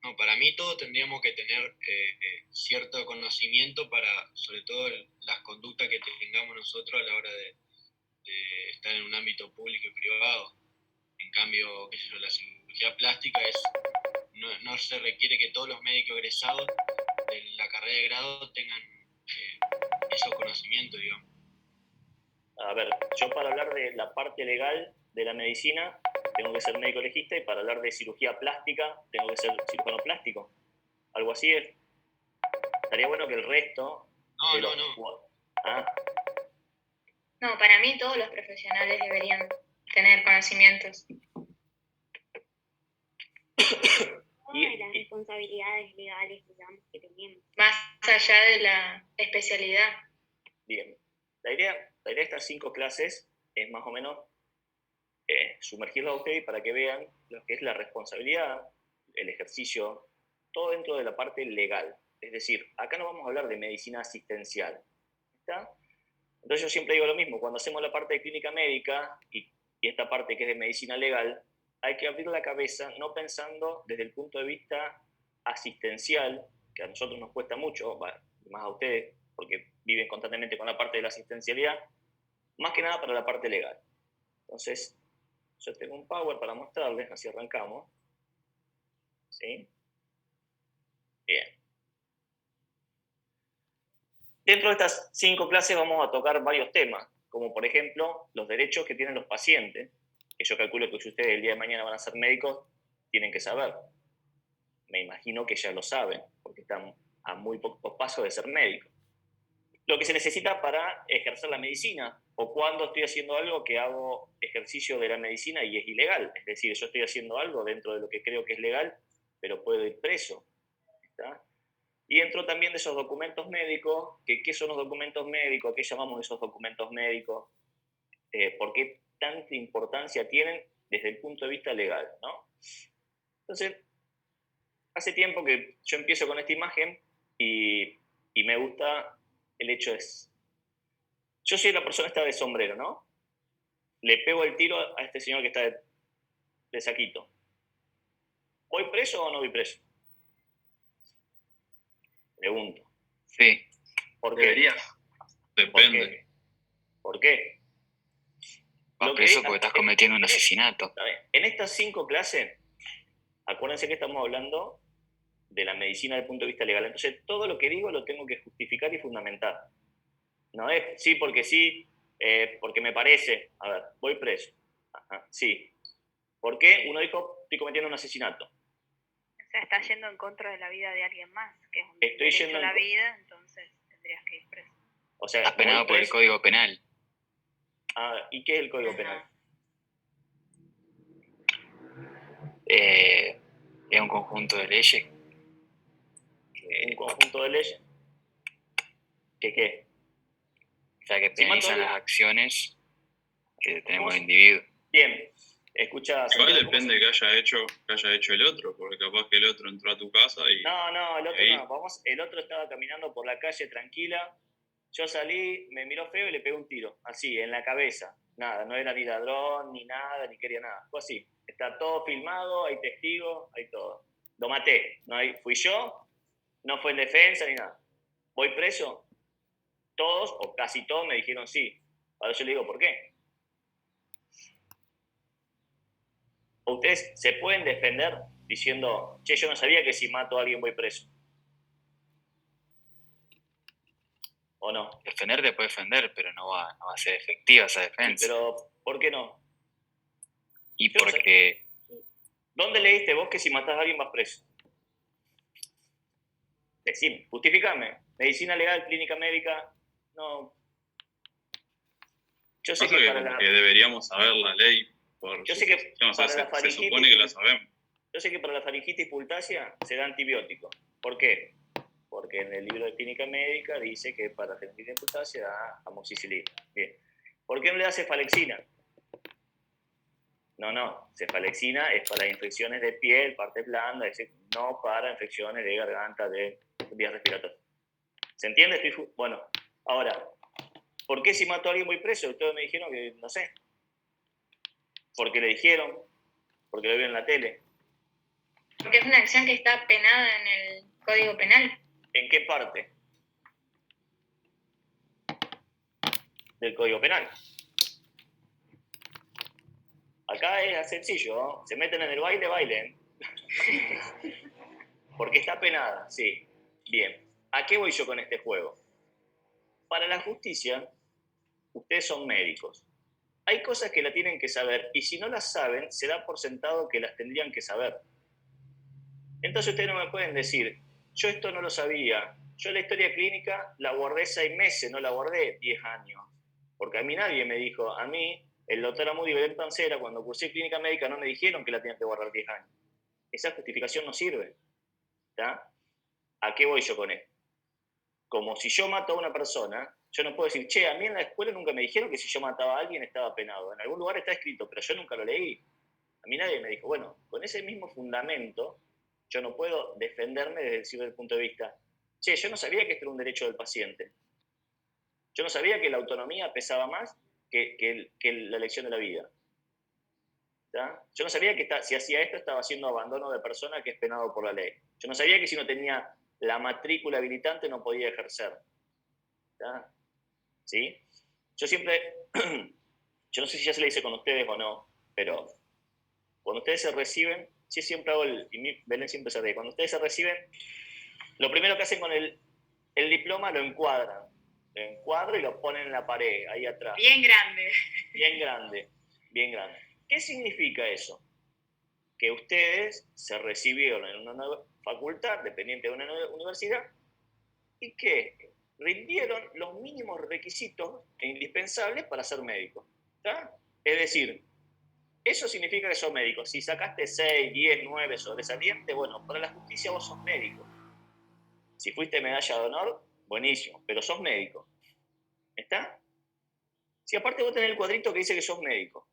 No, para mí todos tendríamos que tener cierto conocimiento para, sobre todo, las conductas que tengamos nosotros a la hora de estar en un ámbito público y privado. En cambio, qué sé yo, la cirugía plástica no se requiere que todos los médicos egresados de la carrera de grado tengan esos conocimientos, digamos. A ver, yo para hablar de la parte legal de la medicina tengo que ser médico legista, y para hablar de cirugía plástica tengo que ser cirujano plástico. Algo así es. Estaría bueno que el resto de los... ¿Ah? No, para mí todos los profesionales deberían tener conocimientos. De las responsabilidades legales, digamos, que tenemos. Más allá de la especialidad. Bien. La idea de estas 5 clases es más o menos sumergirlo a ustedes para que vean lo que es la responsabilidad, el ejercicio, todo dentro de la parte legal. Es decir, acá no vamos a hablar de medicina asistencial. ¿Está? Entonces yo siempre digo lo mismo, cuando hacemos la parte de clínica médica y esta parte que es de medicina legal, hay que abrir la cabeza no pensando desde el punto de vista asistencial, que a nosotros nos cuesta mucho, más a ustedes, porque viven constantemente con la parte de la asistencialidad, más que nada para la parte legal. Entonces, yo tengo un power para mostrarles, así arrancamos. ¿Sí? Bien. Dentro de estas 5 clases vamos a tocar varios temas, como por ejemplo los derechos que tienen los pacientes, que yo calculo que si ustedes el día de mañana van a ser médicos, tienen que saber. Me imagino que ya lo saben, porque están a muy pocos pasos de ser médicos. Lo que se necesita para ejercer la medicina, o cuando estoy haciendo algo que hago ejercicio de la medicina y es ilegal. Es decir, yo estoy haciendo algo dentro de lo que creo que es legal, pero puedo ir preso. ¿Está? Y dentro también de esos documentos médicos, ¿qué son los documentos médicos? ¿Qué llamamos esos documentos médicos? ¿Por qué tanta importancia tienen desde el punto de vista legal? ¿No? Entonces, hace tiempo que yo empiezo con esta imagen y me gusta el hecho es... Yo soy la persona que está de sombrero, ¿no? Le pego el tiro a este señor que está de saquito. ¿Voy preso o no voy preso? Pregunto. Sí. ¿Por qué? Debería. Depende. ¿Por qué? Lo que eso porque estás cometiendo un asesinato. En estas 5 clases, acuérdense que estamos hablando de la medicina desde el punto de vista legal. Entonces, todo lo que digo lo tengo que justificar y fundamentar. No es sí porque sí, porque me parece. A ver, voy preso. Ajá, sí. ¿Por qué? Uno dijo, estoy cometiendo un asesinato. O sea, estás yendo en contra de la vida de alguien más, que es un Estoy derecho yendo a la vida, entonces tendrías que ir preso. O sea, estás penado por el Código Penal. Ah, ¿y qué es el Código Penal? Es un conjunto de leyes. ¿Un conjunto de leyes? ¿Qué? O sea, que penalizan las acciones que tenemos el individuo. Bien. Escucha, igual depende que haya hecho el otro, porque capaz que el otro entró a tu casa y... No, el otro no. El otro estaba caminando por la calle tranquila. Yo salí, me miró feo y le pegué un tiro, así, en la cabeza. Nada, no era ni ladrón, ni nada, ni quería nada. Fue así. Está todo filmado, hay testigos, hay todo. Lo maté. Fui yo, no fue en defensa ni nada. ¿Voy preso? Todos, o casi todos, me dijeron sí. Ahora yo le digo, ¿por qué? ¿Ustedes se pueden defender diciendo, che, yo no sabía que si mato a alguien voy preso? ¿O no? Defender te puede defender, pero no va a ser efectiva esa defensa. Sí, pero, ¿por qué no? Y porque... ¿Dónde leíste vos que si matás a alguien vas preso? Decime, justificame. Medicina legal, clínica médica, no. Yo sé que deberíamos saber la ley. Yo sé que se supone que la sabemos. Yo sé que para la faringitis y pultasia se da antibiótico. ¿Por qué? Porque en el libro de clínica médica dice que para faringitis y pultasia da amoxicilina. Bien. ¿Por qué no le da cefalexina? No, cefalexina es para infecciones de piel, parte blanda, es decir, no para infecciones de garganta, de vías respiratorias. ¿Se entiende? Bueno, ahora, ¿por qué si mató a alguien voy preso? Ustedes me dijeron que, no sé. Porque le dijeron, porque lo vieron en la tele. Porque es una acción que está penada en el Código Penal. ¿En qué parte del Código Penal? Acá es sencillo, ¿no? Se meten en el baile, bailen. Porque está penada, sí. Bien. ¿A qué voy yo con este juego? Para la justicia, ustedes son médicos. Hay cosas que la tienen que saber y si no las saben, se da por sentado que las tendrían que saber. Entonces ustedes no me pueden decir, yo esto no lo sabía, yo la historia clínica la guardé 6 meses, no la guardé 10 años. Porque a mí nadie me dijo, a mí, el doctor Amudi y Belén Pancera, cuando cursé clínica médica, no me dijeron que la tenían que guardar 10 años. Esa justificación no sirve. ¿Está? ¿A qué voy yo con esto? Como si yo mato a una persona, yo no puedo decir, che, a mí en la escuela nunca me dijeron que si yo mataba a alguien estaba penado. En algún lugar está escrito, pero yo nunca lo leí. A mí nadie me dijo, bueno, con ese mismo fundamento, yo no puedo defenderme desde el punto de vista, che, yo no sabía que esto era un derecho del paciente. Yo no sabía que la autonomía pesaba más que la elección de la vida. ¿Está? Yo no sabía que si hacía esto estaba haciendo abandono de persona que es penado por la ley. Yo no sabía que si no tenía la matrícula habilitante no podía ejercer. ¿Está? ¿Sí? Yo siempre, yo no sé si ya se le dice con ustedes o no, pero cuando ustedes se reciben, sí siempre hago y Belén siempre se ríe, cuando ustedes se reciben, lo primero que hacen con el diploma lo encuadran. Lo encuadro y lo ponen en la pared, ahí atrás. Bien grande. Bien grande, bien grande. ¿Qué significa eso? Que ustedes se recibieron en una facultad, dependiente de una universidad, y que rindieron los mínimos requisitos indispensables para ser médico. ¿Está? Es decir, eso significa que sos médico. Si sacaste 6, 10, 9 sobresaliente, bueno, para la justicia vos sos médico. Si fuiste medalla de honor, buenísimo, pero sos médico. ¿Está? Si aparte vos tenés el cuadrito que dice que sos médico,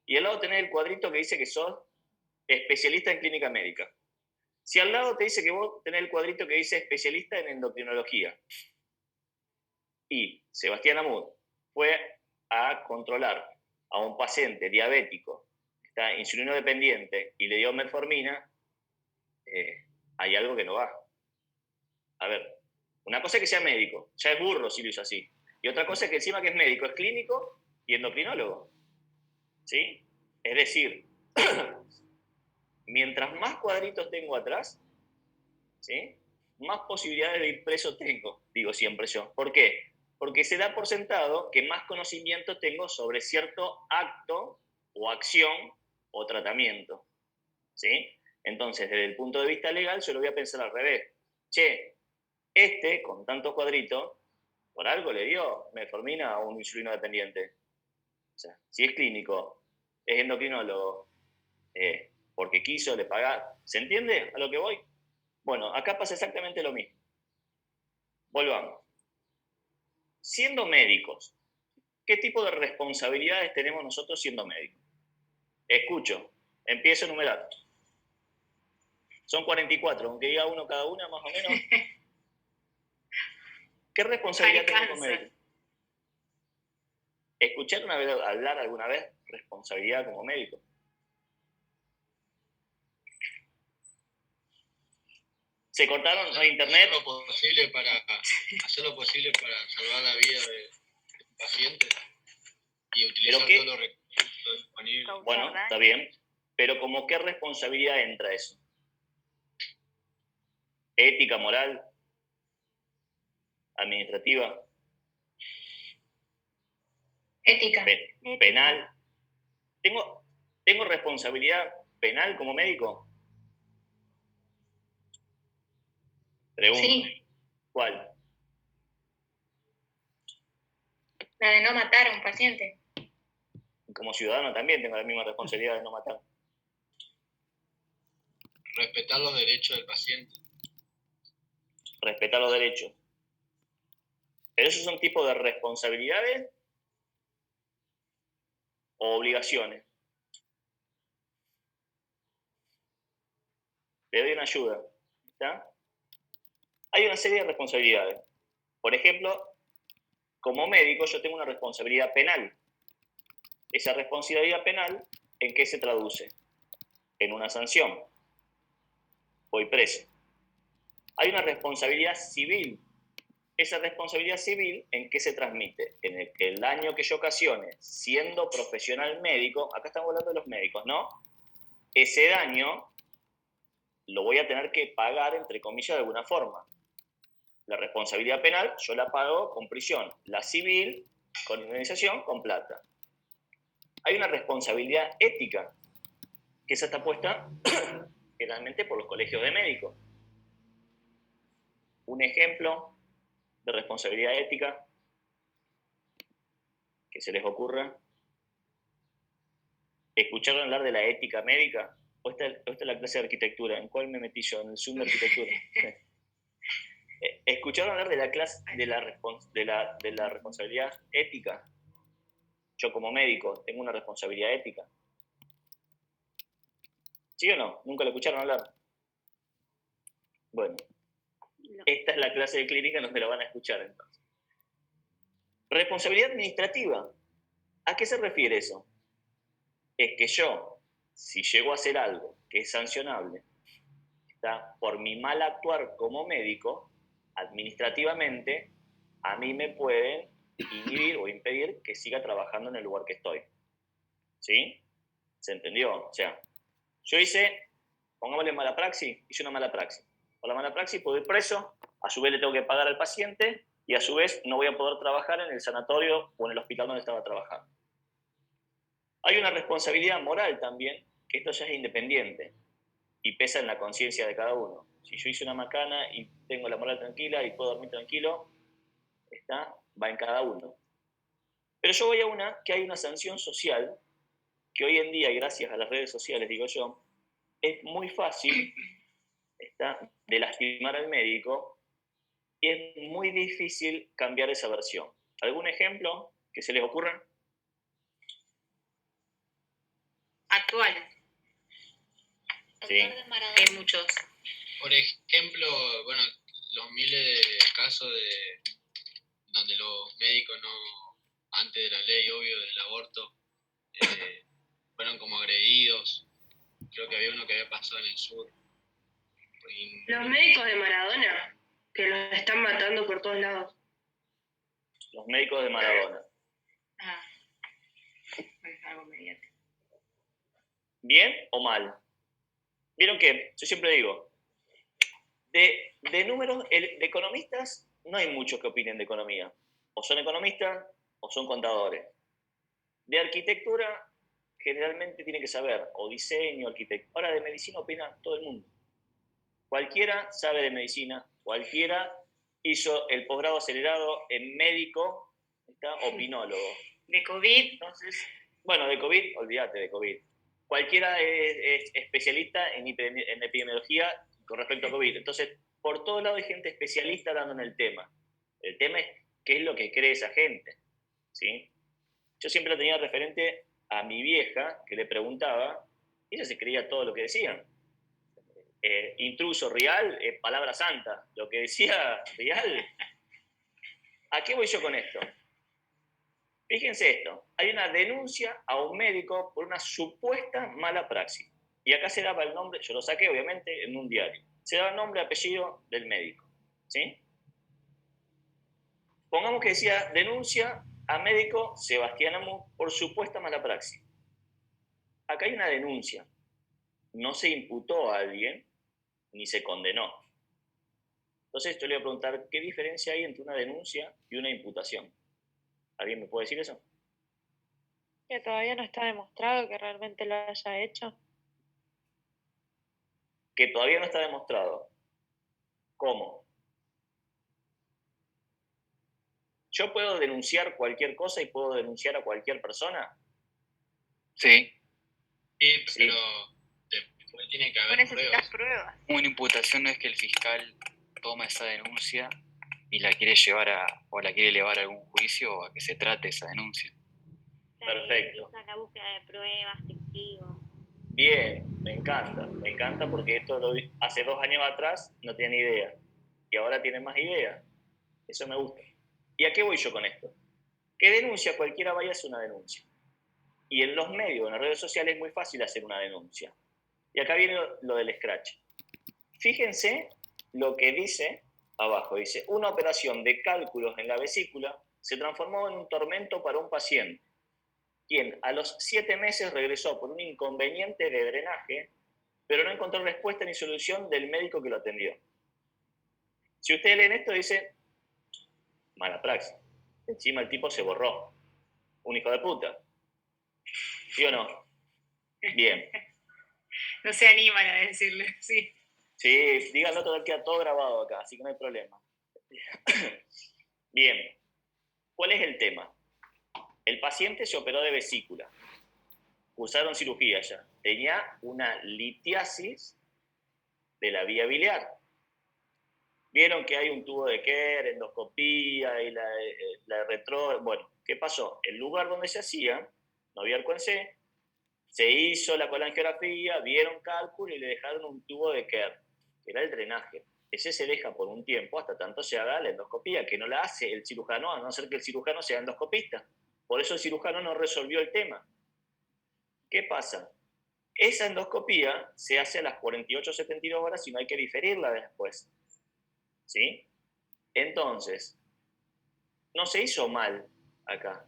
y al lado tenés el cuadrito que dice que sos especialista en clínica médica. Si al lado te dice que vos tenés el cuadrito que dice especialista en endocrinología, y Sebastián Amud fue a controlar a un paciente diabético, que está insulino dependiente, y le dio metformina, hay algo que no va. A ver, una cosa es que sea médico, ya es burro si lo hizo así. Y otra cosa es que encima que es médico, es clínico y endocrinólogo. ¿Sí? Es decir, mientras más cuadritos tengo atrás, ¿sí? Más posibilidades de ir preso tengo, digo siempre yo. ¿Por qué? Porque se da por sentado que más conocimiento tengo sobre cierto acto o acción o tratamiento. ¿Sí? Entonces, desde el punto de vista legal, yo lo voy a pensar al revés. Che, con tantos cuadritos, por algo le dio metformina a un insulino dependiente. O sea, si es clínico, es endocrinólogo, porque quiso, le pagar. ¿Se entiende a lo que voy? Bueno, acá pasa exactamente lo mismo. Volvamos. Siendo médicos, ¿qué tipo de responsabilidades tenemos nosotros siendo médicos? Escucho, empiezo a enumerar. Son 44, aunque diga uno cada una, más o menos. ¿Qué responsabilidad tenemos como médicos? ¿Escucharon hablar alguna vez responsabilidad como médico? ¿Se cortaron no internet? Hacer lo posible para salvar la vida de un paciente y utilizar todos los recursos disponibles. Bueno, está bien. Pero ¿cómo qué responsabilidad entra eso? ¿Ética, moral? ¿Administrativa? Ética. ¿Penal? ¿Tengo responsabilidad penal como médico? Pregunto. Sí. ¿Cuál? La de no matar a un paciente. Como ciudadano también tengo la misma responsabilidad de no matar. Respetar los derechos del paciente. Respetar los derechos. Pero esos son tipos de responsabilidades o obligaciones. Le doy una ayuda. ¿Está? Hay una serie de responsabilidades. Por ejemplo, como médico yo tengo una responsabilidad penal. Esa responsabilidad penal, ¿en qué se traduce? En una sanción. voy preso. Hay una responsabilidad civil. Esa responsabilidad civil, ¿en qué se transmite? En el daño que yo ocasione siendo profesional médico, acá estamos hablando de los médicos, ¿no? Ese daño lo voy a tener que pagar, entre comillas, de alguna forma. La responsabilidad penal yo la pago con prisión. La civil, con indemnización, con plata. Hay una responsabilidad ética, que esa está puesta generalmente por los colegios de médicos. Un ejemplo de responsabilidad ética que se les ocurra. ¿Escucharon hablar de la ética médica? ¿O esta es la clase de arquitectura? ¿En cuál me metí yo? En el Zoom de arquitectura. ¿Escucharon hablar de la clase de la responsabilidad ética? Yo como médico tengo una responsabilidad ética. ¿Sí o no? ¿Nunca lo escucharon hablar? Bueno, esta es la clase de clínica donde la van a escuchar entonces. Responsabilidad administrativa. ¿A qué se refiere eso? Es que yo, si llego a hacer algo que es sancionable, ¿está? Por mi mal actuar como médico, administrativamente, a mí me pueden inhibir o impedir que siga trabajando en el lugar que estoy. ¿Sí? ¿Se entendió? O sea, yo pongámosle mala praxis, hice una mala praxis. Por la mala praxis puedo ir preso, a su vez le tengo que pagar al paciente y a su vez no voy a poder trabajar en el sanatorio o en el hospital donde estaba trabajando. Hay una responsabilidad moral también, que esto ya es independiente y pesa en la conciencia de cada uno. Si yo hice una macana y tengo la moral tranquila y puedo dormir tranquilo, va en cada uno. Pero yo voy a una que hay una sanción social que hoy en día, y gracias a las redes sociales, digo yo, es muy fácil de lastimar al médico y es muy difícil cambiar esa versión. ¿Algún ejemplo que se les ocurra? Actual. Sí. Hay muchos. Por ejemplo, bueno, los miles de casos donde los médicos antes de la ley, obvio, del aborto, fueron como agredidos. Creo que había uno que había pasado en el sur. Los médicos de Maradona, que los están matando por todos lados. Los médicos de Maradona. Es algo mediático. ¿Bien o mal? ¿Vieron que? Yo siempre digo, de números, de economistas, no hay muchos que opinen de economía. O son economistas o son contadores. De arquitectura, generalmente tiene que saber, o diseño, arquitectura. Ahora de medicina opina todo el mundo. Cualquiera sabe de medicina, cualquiera hizo el posgrado acelerado en médico, opinólogo. De COVID. Entonces, bueno, de COVID, olvídate de COVID. Cualquiera es especialista en epidemiología con respecto a COVID. Entonces, por todos lados hay gente especialista hablando en el tema. El tema es qué es lo que cree esa gente, ¿sí? Yo siempre la tenía referente a mi vieja, que le preguntaba, y ella se creía todo lo que decían. Intruso, real, palabra santa. Lo que decía real. ¿A qué voy yo con esto? Fíjense esto. Hay una denuncia a un médico por una supuesta mala praxis. Y acá se daba el nombre, yo lo saqué obviamente en un diario. Se daba el nombre y apellido del médico. ¿Sí? Pongamos que decía denuncia a médico Sebastián Amu por supuesta mala praxis. Acá hay una denuncia. No se imputó a alguien ni se condenó. Entonces yo le voy a preguntar, ¿qué diferencia hay entre una denuncia y una imputación? ¿Alguien me puede decir eso? Que todavía no está demostrado que realmente lo haya hecho. Que todavía no está demostrado. ¿Cómo? ¿Yo puedo denunciar cualquier cosa y puedo denunciar a cualquier persona? Sí. Sí, pero después tiene que haber necesitas pruebas. Una imputación no es que el fiscal toma esa denuncia y la quiere llevar o la quiere elevar a algún juicio o a que se trate esa denuncia. Perfecto. La búsqueda de pruebas, testigos. Bien, me encanta porque esto hace 2 años atrás no tenía ni idea y ahora tiene más idea. Eso me gusta. ¿Y a qué voy yo con esto? Que denuncia, cualquiera vaya a hacer una denuncia. Y en los medios, en las redes sociales es muy fácil hacer una denuncia. Y acá viene lo del scratch. Fíjense lo que dice abajo. Dice, una operación de cálculos en la vesícula se transformó en un tormento para un paciente, quien a los 7 meses regresó por un inconveniente de drenaje, pero no encontró respuesta ni solución del médico que lo atendió. Si ustedes leen esto, dice, mala praxis. Encima el tipo se borró. Un hijo de puta. ¿Sí o no? Bien. No se animan a decirle, sí. Sí, díganlo, todo, queda todo grabado acá, así que no hay problema. Bien. ¿Cuál es el tema? El paciente se operó de vesícula. Cursaron cirugía ya. Tenía una litiasis de la vía biliar. Vieron que hay un tubo de Kerr, endoscopía y la retro... Bueno, ¿qué pasó? El lugar donde se hacía, no había arco en C, se hizo la colangiografía, vieron cálculo y le dejaron un tubo de Kerr, que era el drenaje. Ese se deja por un tiempo hasta tanto se haga la endoscopía, que no la hace el cirujano, a no ser que el cirujano sea endoscopista. Por eso el cirujano no resolvió el tema. ¿Qué pasa? Esa endoscopía se hace a las 48-72 horas y no hay que diferirla después. ¿Sí? Entonces, no se hizo mal acá.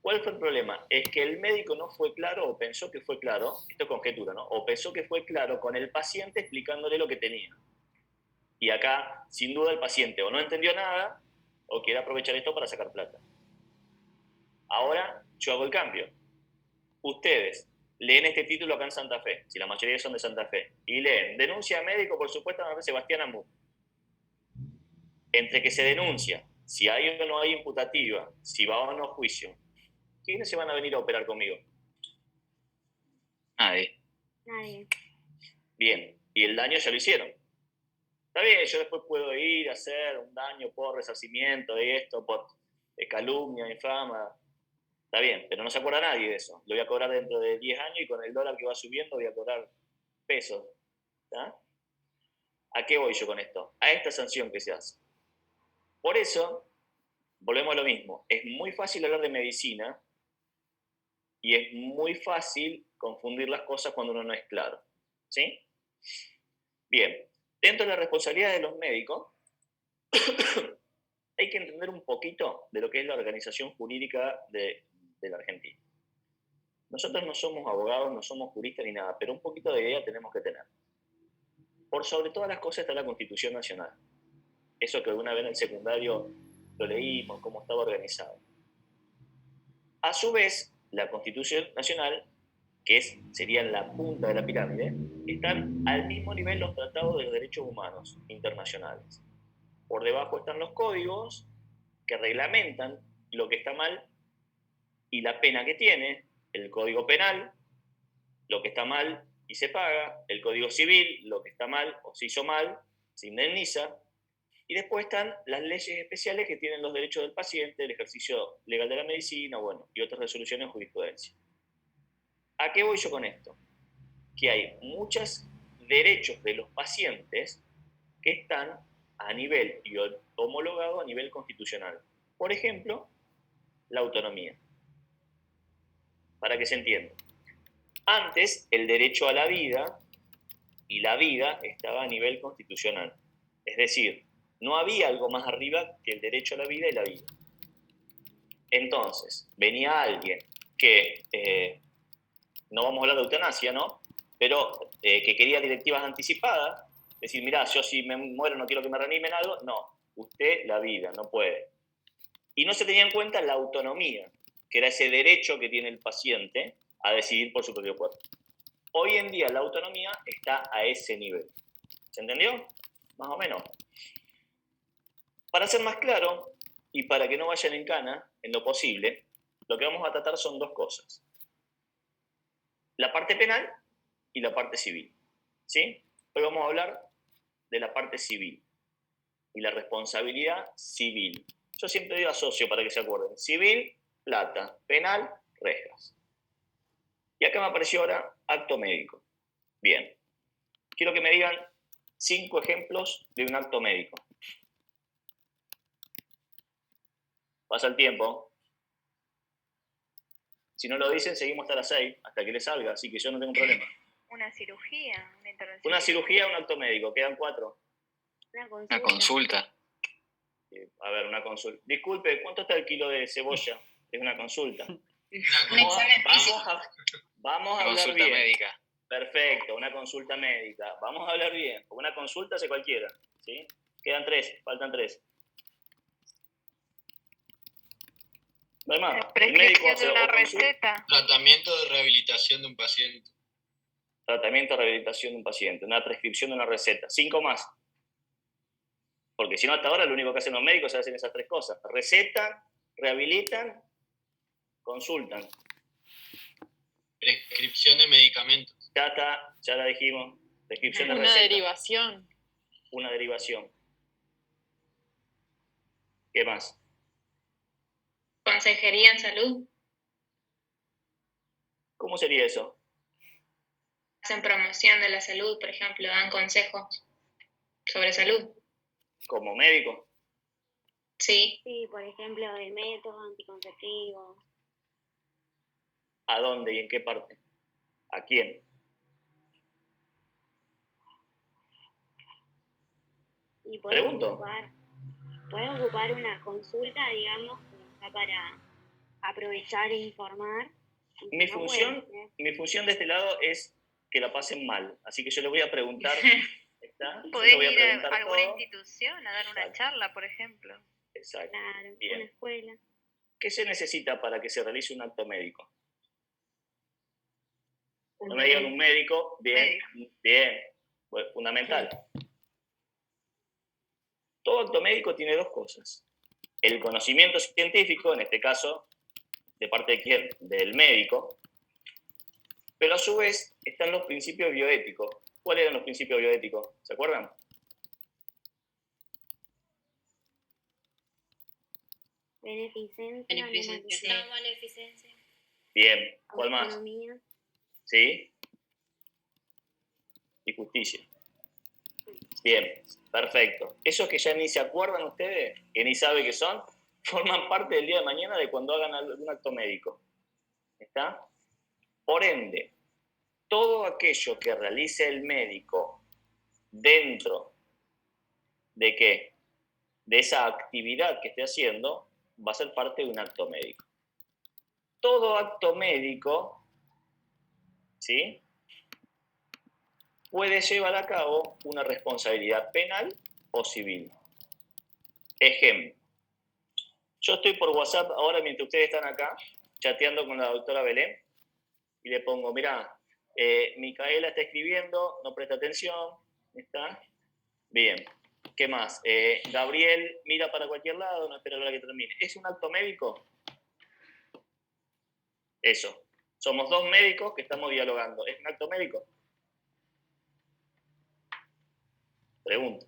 ¿Cuál fue el problema? Es que el médico no fue claro o pensó que fue claro, esto es conjetura, ¿no? O pensó que fue claro con el paciente explicándole lo que tenía. Y acá, sin duda, el paciente o no entendió nada o quiere aprovechar esto para sacar plata. Ahora, yo hago el cambio. Ustedes leen este título acá en Santa Fe, si la mayoría son de Santa Fe, y leen, denuncia médico por supuesto a Sebastián Amú. Entre que se denuncia, si hay o no hay imputativa, si va o no a juicio, ¿quiénes se van a venir a operar conmigo? Nadie. Nadie. Bien, y el daño ya lo hicieron. Está bien, yo después puedo ir a hacer un daño por resarcimiento de esto, por calumnia, infama. Está bien, pero no se acuerda nadie de eso. Lo voy a cobrar dentro de 10 años y con el dólar que va subiendo voy a cobrar pesos. ¿Está? ¿A qué voy yo con esto? A esta sanción que se hace. Por eso, volvemos a lo mismo. Es muy fácil hablar de medicina y es muy fácil confundir las cosas cuando uno no es claro. ¿Sí? Bien. Dentro de la responsabilidad de los médicos, hay que entender un poquito de lo que es la organización jurídica de la Argentina. Nosotros no somos abogados, no somos juristas ni nada, pero un poquito de idea tenemos que tener. Por sobre todas las cosas está la Constitución Nacional. Eso que alguna vez en el secundario lo leímos, cómo estaba organizado. A su vez, la Constitución Nacional, que sería la punta de la pirámide, están al mismo nivel los tratados de los derechos humanos internacionales. Por debajo están los códigos que reglamentan lo que está mal y la pena que tiene, el Código Penal, lo que está mal y se paga, el Código Civil, lo que está mal o se hizo mal, se indemniza, y después están las leyes especiales que tienen los derechos del paciente, el ejercicio legal de la medicina, bueno, y otras resoluciones en jurisprudencia. ¿A qué voy yo con esto? Que hay muchos derechos de los pacientes que están a nivel y homologado a nivel constitucional. Por ejemplo, la autonomía. Para que se entienda. Antes, el derecho a la vida y la vida estaba a nivel constitucional. Es decir, no había algo más arriba que el derecho a la vida y la vida. Entonces, venía alguien que, no vamos a hablar de eutanasia, ¿no? Pero que quería directivas anticipadas, decir, mirá, yo si me muero no quiero que me reanimen algo. No, usted la vida, no puede. Y no se tenía en cuenta la autonomía, que era ese derecho que tiene el paciente a decidir por su propio cuerpo. Hoy en día la autonomía está a ese nivel. ¿Se entendió? Más o menos. Para ser más claro, y para que no vayan en cana, en lo posible, lo que vamos a tratar son dos cosas. La parte penal y la parte civil. ¿Sí? Hoy vamos a hablar de la parte civil y la responsabilidad civil. Yo siempre digo asocio para que se acuerden. Civil, plata. Penal, rejas. Y acá me apareció ahora acto médico. Bien. Quiero que me digan 5 ejemplos de un acto médico. Pasa el tiempo. Si no lo dicen, seguimos hasta las 6, hasta que les salga, así que yo no tengo problema. Un una cirugía, una intervención. Una cirugía, un acto médico. Quedan 4. Una consulta. A ver, una consulta. Disculpe, ¿cuánto está el kilo de cebolla? Es una consulta. Un examen físico. Vamos a hablar Consulta bien. médica. Perfecto, una consulta médica. Vamos a hablar bien. Porque una consulta hace cualquiera. ¿Sí? Quedan 3, faltan 3. No hay más. La El médico prescripción hace de una o consulta, receta. Tratamiento de rehabilitación de un paciente. tratamiento de rehabilitación de un paciente, una prescripción de una receta. 5 más. Porque si no, hasta ahora lo único que hacen los médicos es hacer esas 3 cosas. Recetan, rehabilitan, consultan. Prescripción de medicamentos. Ya está, ya la dijimos. Prescripción de Una receta. derivación. Una derivación. ¿Qué más? Consejería en salud. ¿Cómo sería eso? Hacen promoción de la salud, por ejemplo, dan consejos sobre salud. ¿Como médico? Sí, Sí, por ejemplo, de métodos anticonceptivos. ¿A dónde y en qué parte? ¿A quién? Y Pregunto. pueden ocupar una consulta, digamos, como está para aprovechar e informar. Y Mi no función, pueden ser. mi función de este lado es que la pasen mal. Así que yo le voy a preguntar. ¿Está? Yo le Podés voy a ir a preguntar alguna todo. institución a dar una Exacto. charla, por ejemplo. Exacto. Claro, Bien. una escuela. ¿Qué se necesita para que se realice un acto médico? un No me digan un médico. Bien, bien. Bueno, fundamental. Todo acto médico tiene 2 cosas. El conocimiento científico, en este caso, de parte de quién? Del médico. Pero a su vez están los principios bioéticos. ¿Cuáles eran los principios bioéticos? ¿Se acuerdan? Beneficencia, Beneficencia. no maleficencia, Bien. ¿Cuál más? autonomía. ¿Sí? Y justicia. Bien, perfecto. Esos que ya ni se acuerdan ustedes, que ni saben qué son, forman parte del día de mañana de cuando hagan algún acto médico. ¿Está? Por ende, todo aquello que realice el médico dentro de qué? De esa actividad que esté haciendo, va a ser parte de un acto médico. Todo acto médico, ¿sí?, puede llevar a cabo una responsabilidad penal o civil. Ejemplo, yo estoy por WhatsApp ahora mientras ustedes están acá, chateando con la doctora Belén, y le pongo, mirá, Micaela está escribiendo, no presta atención, ¿está? Bien. ¿Qué más? Gabriel mira para cualquier lado, no espera a la hora que termine. ¿Es un acto médico? Eso. Somos 2 médicos que estamos dialogando. ¿Es un acto médico? Pregunto.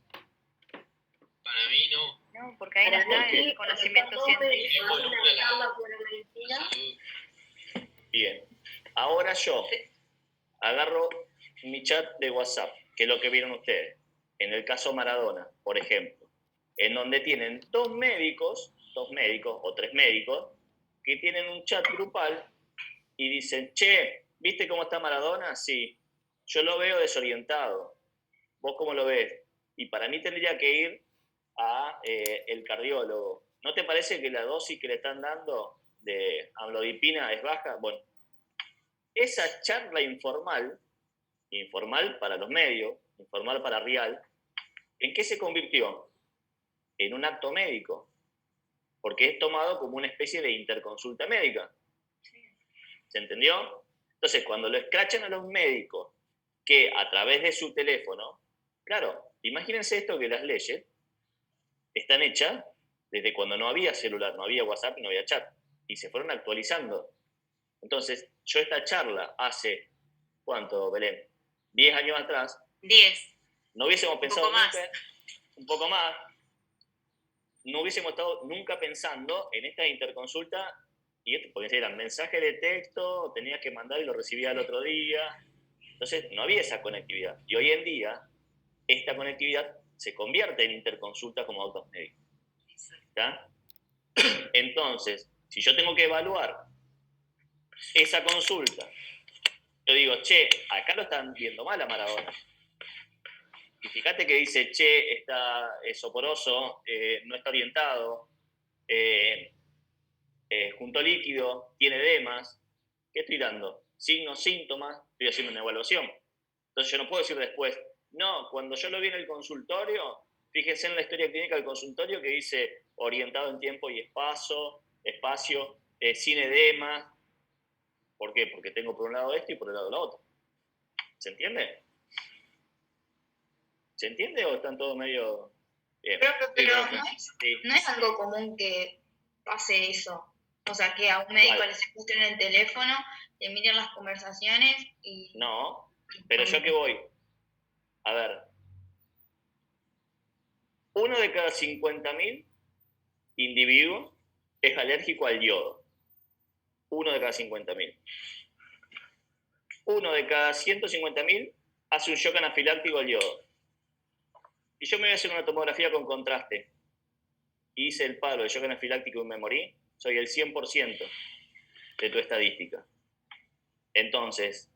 Para mí no. No, porque ahí no está el conocimiento científico. Involucra la salud. Bien. Ahora yo agarro mi chat de WhatsApp, que es lo que vieron ustedes. En el caso Maradona, por ejemplo, en donde tienen 2 médicos o 3 médicos, que tienen un chat grupal y dicen, che, ¿viste cómo está Maradona? Sí, yo lo veo desorientado. ¿Vos cómo lo ves? Y para mí tendría que ir a el cardiólogo. ¿No te parece que la dosis que le están dando de amlodipina es baja? Bueno, esa charla informal para los medios, informal para Real, ¿en qué se convirtió? En un acto médico, porque es tomado como una especie de interconsulta médica. ¿Se entendió? Entonces, cuando lo escrachan a los médicos que a través de su teléfono, claro, imagínense esto, que las leyes están hechas desde cuando no había celular, no había WhatsApp y no había chat, y se fueron actualizando. Entonces, yo esta charla hace, ¿cuánto, Belén? 10 años atrás. 10. No hubiésemos pensado poco más. nunca, un poco más, no hubiésemos estado nunca pensando en esta interconsulta, y esto, porque eran mensajes de texto, tenías que mandar y lo recibía el otro día. Entonces, no había esa conectividad. Y hoy en día, esta conectividad se convierte en interconsulta como autos médicos. ¿Está? Entonces, si yo tengo que evaluar esa consulta Yo digo, che, acá lo están viendo mal a Maradona. Y fíjate que dice, che, es soporoso, no está orientado, junto líquido, tiene edemas. ¿Qué estoy dando? Signos, síntomas, estoy haciendo una evaluación. Entonces yo no puedo decir después, no, cuando yo lo vi en el consultorio, fíjense en la historia clínica del consultorio que dice orientado en tiempo y espacio, sin edema. ¿Por qué? Porque tengo por un lado esto y por el lado lo otro. ¿Se entiende? ¿Se entiende o están todos medio...? Bien. Pero no es algo común que pase eso. O sea, que a un médico le secuestren el teléfono, le miren las conversaciones y... No, pero yo qué voy. A ver. 1 de cada 50.000 individuos es alérgico al yodo. 1 de cada 50.000. 1 de cada 150.000 hace un shock anafiláctico al yodo. Y yo me voy a hacer una tomografía con contraste. Y hice el palo de shock anafiláctico y me morí. Soy el 100% de tu estadística. Entonces,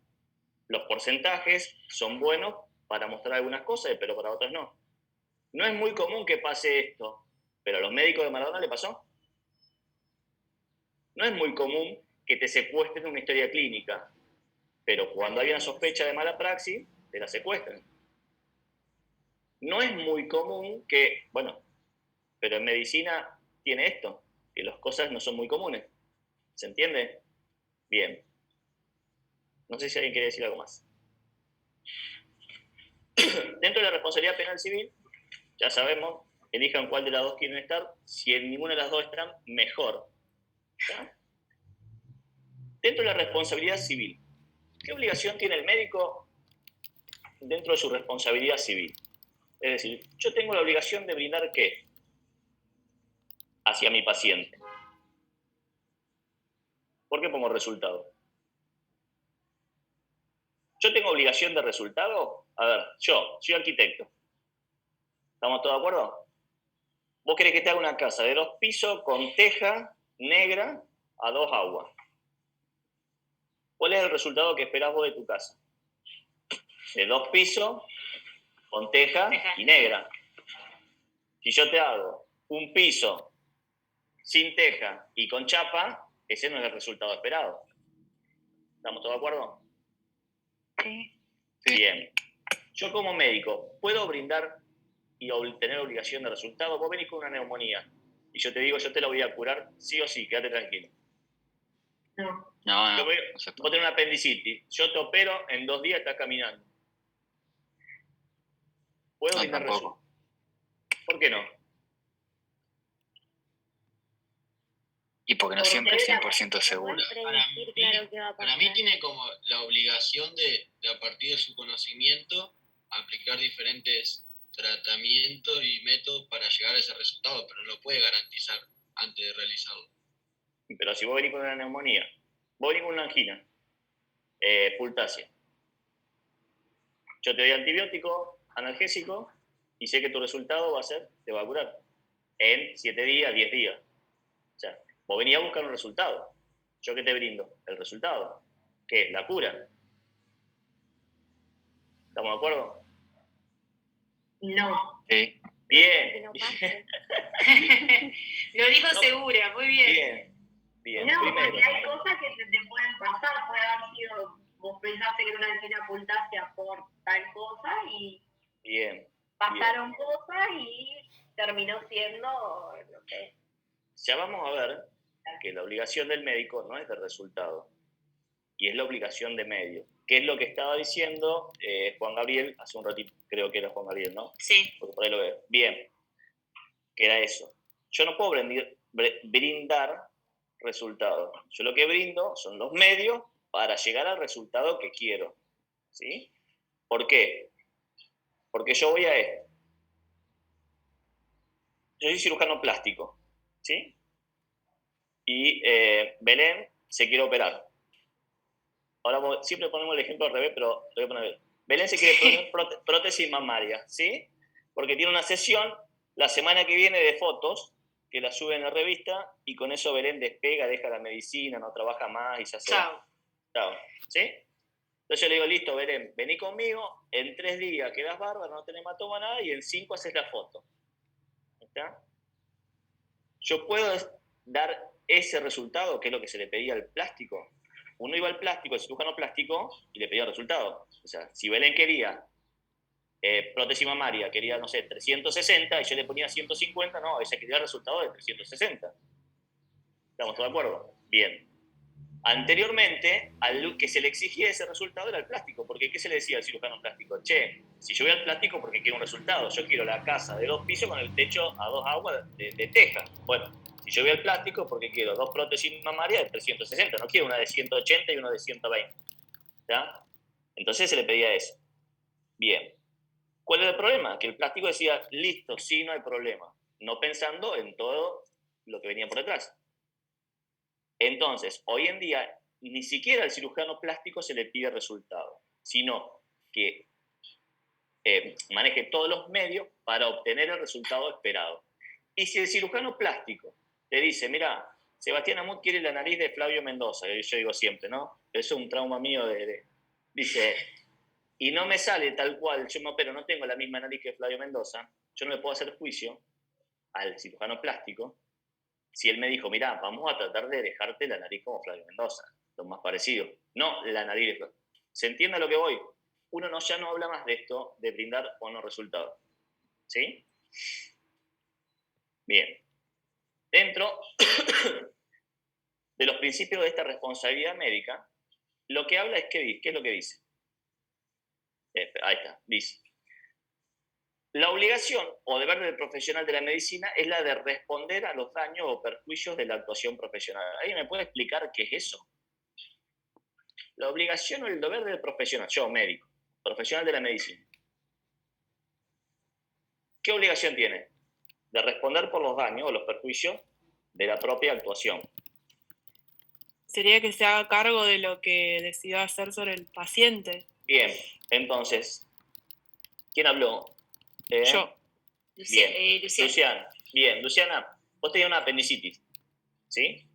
los porcentajes son buenos para mostrar algunas cosas, pero para otras no. No es muy común que pase esto, pero a los médicos de Maradona le pasó. No es muy común que te secuestren una historia clínica, pero cuando hay una sospecha de mala praxis, te la secuestran. No es muy común que, bueno, pero en medicina tiene esto, que las cosas no son muy comunes. ¿Se entiende? Bien. No sé si alguien quiere decir algo más. Dentro de la responsabilidad penal civil, ya sabemos, elijan cuál de las dos quieren estar. Si en ninguna de las dos están, mejor. ¿Ya? Dentro de la responsabilidad civil, ¿qué obligación tiene el médico dentro de su responsabilidad civil? Es decir, yo tengo la obligación de brindar ¿qué? Hacia mi paciente. ¿Por qué pongo resultado? ¿Yo tengo obligación de resultado? A ver, yo soy arquitecto. ¿Estamos todos de acuerdo? Vos querés que te haga una casa de 2 pisos con teja negra a 2 aguas. ¿Cuál es el resultado que esperás vos de tu casa? De 2 pisos con teja y negra. Si yo te hago un piso sin teja y con chapa, ese no es el resultado esperado. ¿Estamos todos de acuerdo? Sí. Bien. Yo como médico, ¿puedo brindar y tener obligación de resultado? Vos venís con una neumonía y yo te digo, yo te la voy a curar sí o sí, quédate tranquilo. No. No, Vos tenés una apendicitis, yo te opero, en 2 días estás caminando. ¿Puedo No, brindar tampoco. resultado? ¿Por qué no? Y porque no siempre es 100% seguro. Para mí tiene como la obligación de a partir de su conocimiento, aplicar diferentes tratamientos y métodos para llegar a ese resultado, pero no lo puede garantizar antes de realizarlo. Pero si vos venís con una neumonía, vos venís con una angina, pultacia, yo te doy antibiótico, analgésico, y sé que tu resultado va a ser, te va a curar en 7 días, 10 días. O sea, vos venís a buscar un resultado. ¿Yo qué te brindo? El resultado. ¿Qué es? La cura. ¿Estamos de acuerdo? No. Sí. Bien. No pase. Lo dijo No. segura, muy bien. Bien. Bien. No, Primero. porque hay cosas que se te pueden pasar. Puede haber sido, vos pensaste que era una angina pultácea por tal cosa y Bien. pasaron cosas y terminó siendo, no sé. Ya vamos a ver que la obligación del médico no es de resultado, y es la obligación de medio. ¿Qué es lo que estaba diciendo Juan Gabriel hace un ratito? Creo que era Juan Gabriel, ¿no? Sí. Porque por ahí lo veo. Bien. Que era eso. Yo no puedo brindar resultados. Yo lo que brindo son los medios para llegar al resultado que quiero. ¿Sí? ¿Por qué? Porque yo voy a esto. Yo soy cirujano plástico. ¿Sí? Y Belén se quiere operar. Ahora siempre ponemos el ejemplo al revés, pero lo voy a poner. Belén se quiere poner prótesis mamaria, ¿sí? Porque tiene una sesión la semana que viene de fotos que la suben en la revista y con eso Belén despega, deja la medicina, no trabaja más y ya se va. Chao. Chao. ¿Sí? Entonces yo le digo, listo, Belén, vení conmigo, en 3 días quedás bárbaro, no tenés hematoma nada, y en 5 haces la foto. ¿Está? Yo puedo dar ese resultado, que es lo que se le pedía al plástico. Uno iba al plástico, al cirujano plástico, y le pedía el resultado. O sea, si Belén quería prótesis mamaria, quería, no sé, 360, y yo le ponía 150, no, ella quería el resultado de 360. ¿Estamos todos de acuerdo? Bien. Anteriormente, al que se le exigía ese resultado era el plástico, porque ¿qué se le decía al cirujano plástico? Che, si yo voy al plástico porque quiero un resultado, yo quiero la casa de 2 pisos con el techo a 2 aguas de teja. Bueno, si yo voy al plástico porque quiero 2 prótesis mamarias de 360, no quiero una de 180 y una de 120. ¿Ya? Entonces se le pedía eso. Bien. ¿Cuál era el problema? Que el plástico decía, listo, sí, no hay problema, no pensando en todo lo que venía por detrás. Entonces, hoy en día, ni siquiera al cirujano plástico se le pide resultado, sino que maneje todos los medios para obtener el resultado esperado. Y si el cirujano plástico te dice, mira, Sebastián Amut quiere la nariz de Flavio Mendoza, que yo digo siempre, ¿no? Eso es un trauma mío dice, y no me sale tal cual, yo me opero, no tengo la misma nariz que Flavio Mendoza, yo no le puedo hacer juicio al cirujano plástico si él me dijo, mira, vamos a tratar de dejarte la nariz como Flavio Mendoza, lo más parecido, no la nariz de Flavio. ¿Se entiende a lo que voy? Uno ya no habla más de esto, de brindar o no resultados. ¿Sí? Bien. Dentro de los principios de esta responsabilidad médica, lo que habla es ¿qué es lo que dice? Ahí está, dice. La obligación o deber del profesional de la medicina es la de responder a los daños o perjuicios de la actuación profesional. ¿Alguien me puede explicar qué es eso? La obligación o el deber del profesional, yo médico, profesional de la medicina. ¿Qué obligación tiene? De responder por los daños o los perjuicios de la propia actuación. Sería que se haga cargo de lo que decida hacer sobre el paciente. Bien, entonces, ¿quién habló? Yo. Bien, Luciana. Bien, Luciana, vos tenías una apendicitis, ¿sí?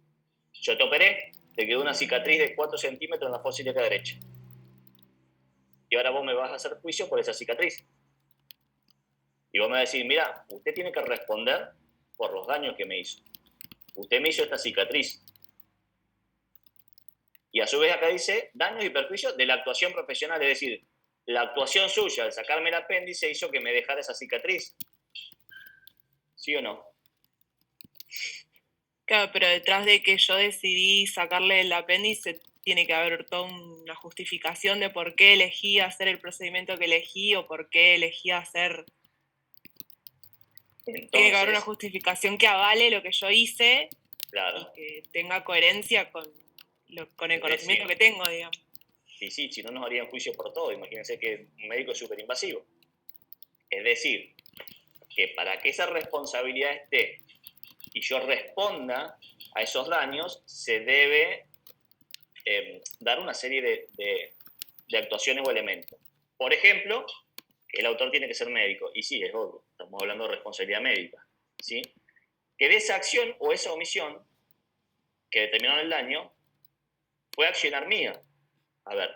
Yo te operé, te quedó una cicatriz de 4 centímetros en la fosa ilíaca derecha. Y ahora vos me vas a hacer juicio por esa cicatriz. Y vos me vas a decir, mira, usted tiene que responder por los daños que me hizo. Usted me hizo esta cicatriz. Y a su vez acá dice daños y perjuicios de la actuación profesional, es decir, la actuación suya al sacarme el apéndice hizo que me dejara esa cicatriz. ¿Sí o no? Claro, pero detrás de que yo decidí sacarle el apéndice, tiene que haber toda una justificación de por qué elegí hacer el procedimiento que elegí o por qué elegí hacer. Entonces, tiene que haber una justificación que avale lo que yo hice, claro, y que tenga coherencia con el conocimiento que tengo, digamos. Sí, si no nos harían juicio por todo. Imagínense que un médico es súper invasivo. Es decir, que para que esa responsabilidad esté y yo responda a esos daños, se debe dar una serie de actuaciones o elementos. Por ejemplo, el autor tiene que ser médico. Y sí, es obvio, estamos hablando de responsabilidad médica. ¿Sí? Que de esa acción o esa omisión que determinaron el daño fue accionar mía. A ver,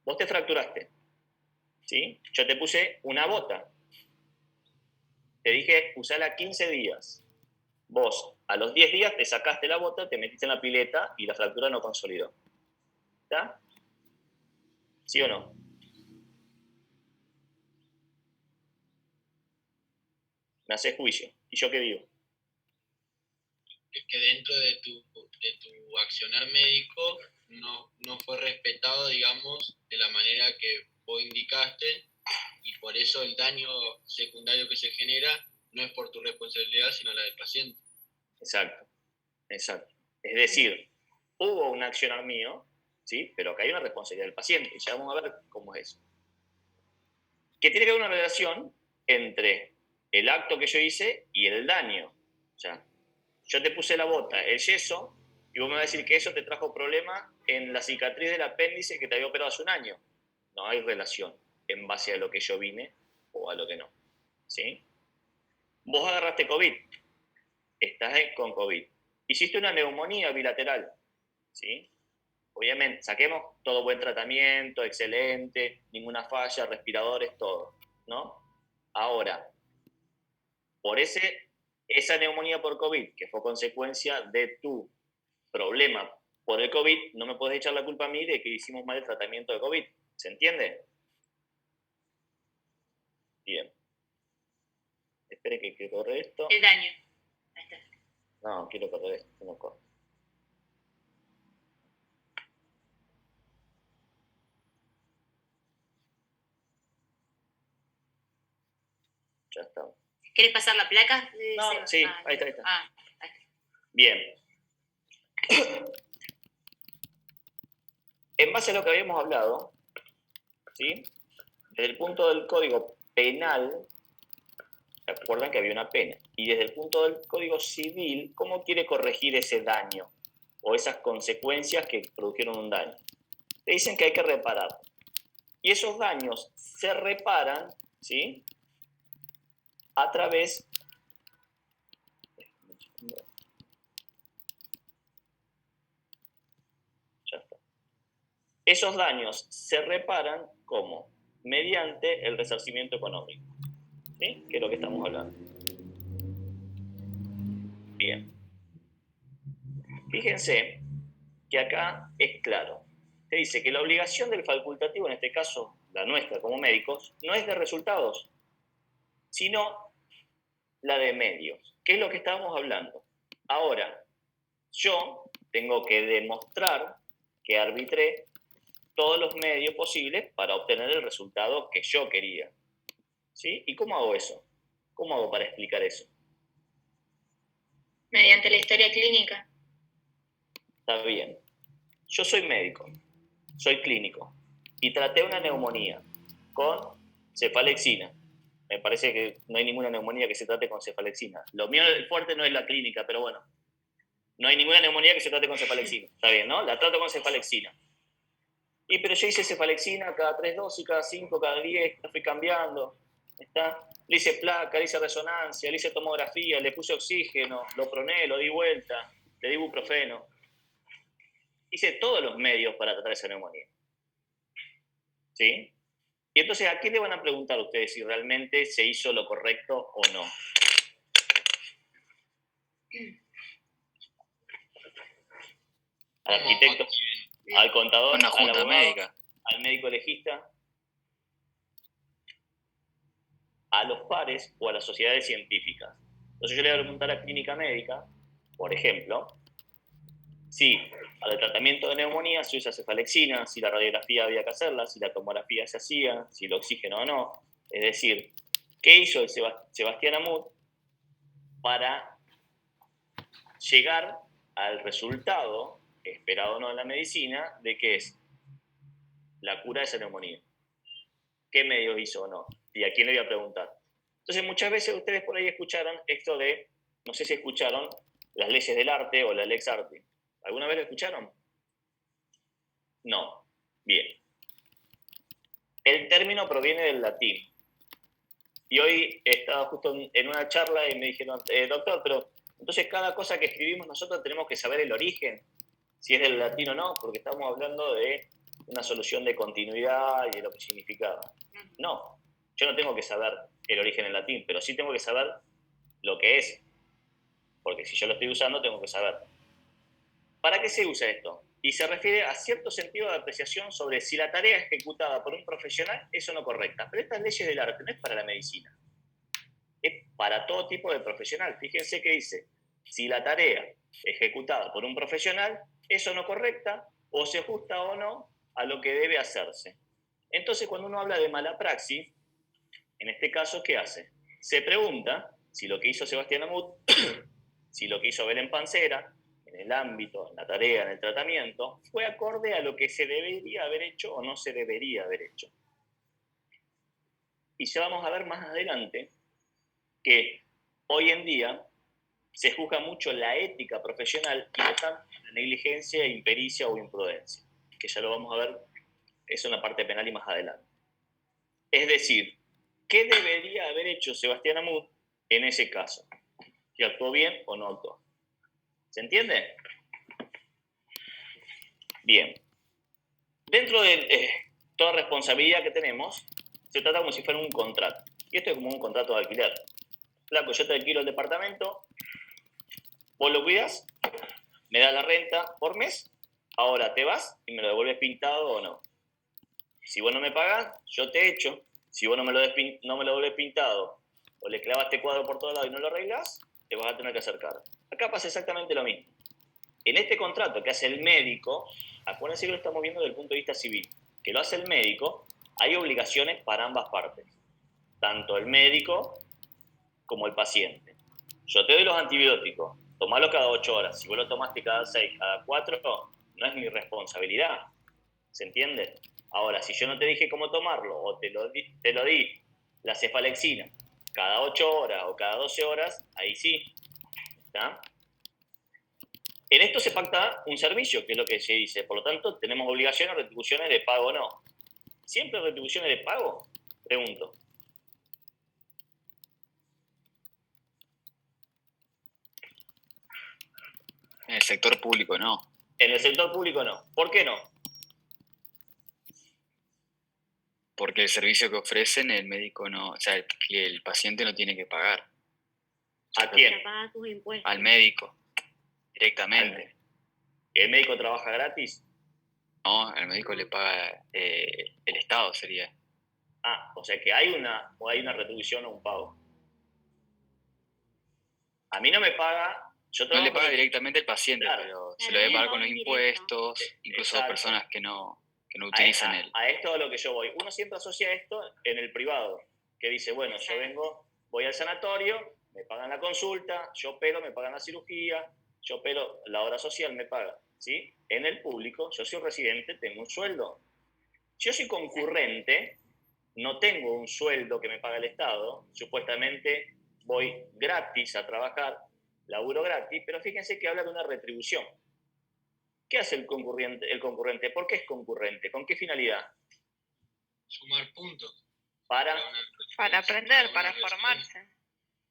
vos te fracturaste, ¿sí? Yo te puse una bota. Te dije, usala 15 días. Vos, a los 10 días, te sacaste la bota, te metiste en la pileta y la fractura no consolidó. ¿Está? ¿Sí o no? Me haces juicio. ¿Y yo qué digo? Es que dentro de tu accionar médico no fue respetado, digamos, de la manera que vos indicaste, y por eso el daño secundario que se genera no es por tu responsabilidad, sino la del paciente. Exacto. Es decir, hubo un accionar mío, ¿sí? Pero acá hay una responsabilidad del paciente. Ya vamos a ver cómo es eso. Que tiene que haber una relación entre el acto que yo hice y el daño. O sea, yo te puse la bota, el yeso, y vos me vas a decir que eso te trajo problema en la cicatriz del apéndice que te había operado hace un año. No hay relación en base a lo que yo vine o a lo que no. ¿Sí? Vos agarraste COVID, estás con COVID. Hiciste una neumonía bilateral, ¿sí? obviamente, saquemos todo buen tratamiento, excelente, ninguna falla, respiradores, todo, ¿no? Ahora, por esa neumonía por COVID, que fue consecuencia de tu problema por el COVID, no me puedes echar la culpa a mí de que hicimos mal el tratamiento de COVID. ¿Se entiende? Bien. Espere que quiero correr esto. El daño. Ahí está. No, quiero correr esto, no corro. Ya está. ¿Querés pasar la placa? No, sí, ahí está. Ah, ahí está. Bien. En base a lo que habíamos hablado, ¿sí? Desde el punto del código penal, ¿se acuerdan que había una pena? Y desde el punto del código civil, ¿cómo quiere corregir ese daño o esas consecuencias que produjeron un daño? Le dicen que hay que reparar. Y esos daños se reparan, ¿sí? A través... Ya está. Esos daños se reparan ¿cómo? Mediante el resarcimiento económico, ¿sí? Que es lo que estamos hablando. Bien. Fíjense que acá es claro. Se dice que la obligación del facultativo, en este caso la nuestra como médicos, no es de resultados, sino la de medios, que es lo que estábamos hablando. Ahora, yo tengo que demostrar que arbitré todos los medios posibles para obtener el resultado que yo quería. ¿Sí? ¿Y cómo hago eso? ¿Cómo hago para explicar eso? Mediante la historia clínica. Está bien. Yo soy médico, soy clínico, y traté una neumonía con cefalexina. Me parece que no hay ninguna neumonía que se trate con cefalexina. Lo mío, el fuerte no es la clínica, pero bueno. No hay ninguna neumonía que se trate con cefalexina. Está bien, ¿no? La trato con cefalexina. Pero yo hice cefalexina cada 3 dosis, cada 5, cada 10, la fui cambiando. ¿Está? Le hice placa, le hice resonancia, le hice tomografía, le puse oxígeno, lo proné, lo di vuelta, le di ibuprofeno. Hice todos los medios para tratar esa neumonía. ¿Sí? Y entonces, ¿a qué le van a preguntar ustedes si realmente se hizo lo correcto o no? Al arquitecto, al contador, Una junta al abogado, médica. al médico legista, a los pares o a las sociedades científicas. Entonces yo le voy a preguntar a clínica médica, por ejemplo, si para el tratamiento de neumonía se usa cefalexina, si la radiografía había que hacerla, si la tomografía se hacía, si el oxígeno o no. Es decir, ¿qué hizo el Sebastián Amut para llegar al resultado esperado o no en la medicina de que es la cura de esa neumonía? ¿Qué medios hizo o no? ¿Y a quién le voy a preguntar? Entonces, muchas veces ustedes por ahí escucharon esto de, no sé si escucharon, las leyes del arte o la Lex Arti. ¿Alguna vez lo escucharon? No. Bien. El término proviene del latín. Y hoy estaba justo en una charla y me dijeron, doctor, pero entonces cada cosa que escribimos nosotros tenemos que saber el origen, si es del latín o no, porque estamos hablando de una solución de continuidad y de lo que significaba. No, yo no tengo que saber el origen en latín, pero sí tengo que saber lo que es, porque si yo lo estoy usando tengo que saber. ¿Para qué se usa esto? Y se refiere a cierto sentido de apreciación sobre si la tarea ejecutada por un profesional es o no correcta. Pero estas leyes del arte no es para la medicina, es para todo tipo de profesional. Fíjense que dice, si la tarea ejecutada por un profesional es o no correcta, o se ajusta o no a lo que debe hacerse. Entonces, cuando uno habla de mala praxis, en este caso, ¿qué hace? Se pregunta si lo que hizo Sebastián Amut, si lo que hizo Belén Pancera, en el ámbito, en la tarea, en el tratamiento, fue acorde a lo que se debería haber hecho o no se debería haber hecho. Y ya vamos a ver más adelante que hoy en día se juzga mucho la ética profesional y no tanto la negligencia, impericia o imprudencia, que ya lo vamos a ver, eso en la parte penal y más adelante. Es decir, ¿qué debería haber hecho Sebastián Amut en ese caso? ¿Si actuó bien o no actuó? ¿Se entiende? Bien. Dentro de toda responsabilidad que tenemos, se trata como si fuera un contrato. Y esto es como un contrato de alquiler. Flaco, yo te alquilo el departamento, vos lo cuidas, me das la renta por mes, ahora te vas y me lo devuelves pintado o no. Si vos no me pagás, yo te echo. Si vos no me lo devuelves pintado o le clavaste cuadro por todos lados y no lo arreglás, te vas a tener que hacer cargo. Acá pasa exactamente lo mismo. En este contrato que hace el médico, acuérdense que lo estamos viendo desde el punto de vista civil, que lo hace el médico, hay obligaciones para ambas partes, tanto el médico como el paciente. Yo te doy los antibióticos, tomalo cada 8 horas. Si vos lo tomaste cada 6, cada 4, no es mi responsabilidad. ¿Se entiende? Ahora, si yo no te dije cómo tomarlo, o te lo di la cefalexina cada 8 horas o cada 12 horas, ahí sí. ¿Está? En esto se pacta un servicio, que es lo que se dice. Por lo tanto, tenemos obligaciones o retribuciones de pago o no. ¿Siempre retribuciones de pago? Pregunto. En el sector público no. En el sector público no. ¿Por qué no? Porque el servicio que ofrecen el médico no, o sea, que el paciente no tiene que pagar. ¿A quién? Para pagar sus impuestos. Al médico, directamente. ¿El médico trabaja gratis? No, al médico le paga el Estado, sería. Ah, o sea que hay una retribución o un pago. A mí no me paga. Yo No le trabajo paga con- directamente el paciente, Claro. pero se Claro, lo debe le pagar paga con los directo. impuestos, incluso Exacto. personas que no utilizan él. A esto es a lo que yo voy. Uno siempre asocia esto en el privado, que dice, bueno, yo voy al sanatorio, me pagan la consulta, yo opero, me pagan la cirugía, yo opero, la obra social me paga, ¿sí? En el público, yo soy residente, tengo un sueldo. Si yo soy concurrente, no tengo un sueldo que me paga el Estado, supuestamente voy gratis a trabajar, laburo gratis, pero fíjense que habla de una retribución. ¿Qué hace el concurrente? ¿Por qué es concurrente? ¿Con qué finalidad? Sumar puntos. Para Para aprender, para formarse.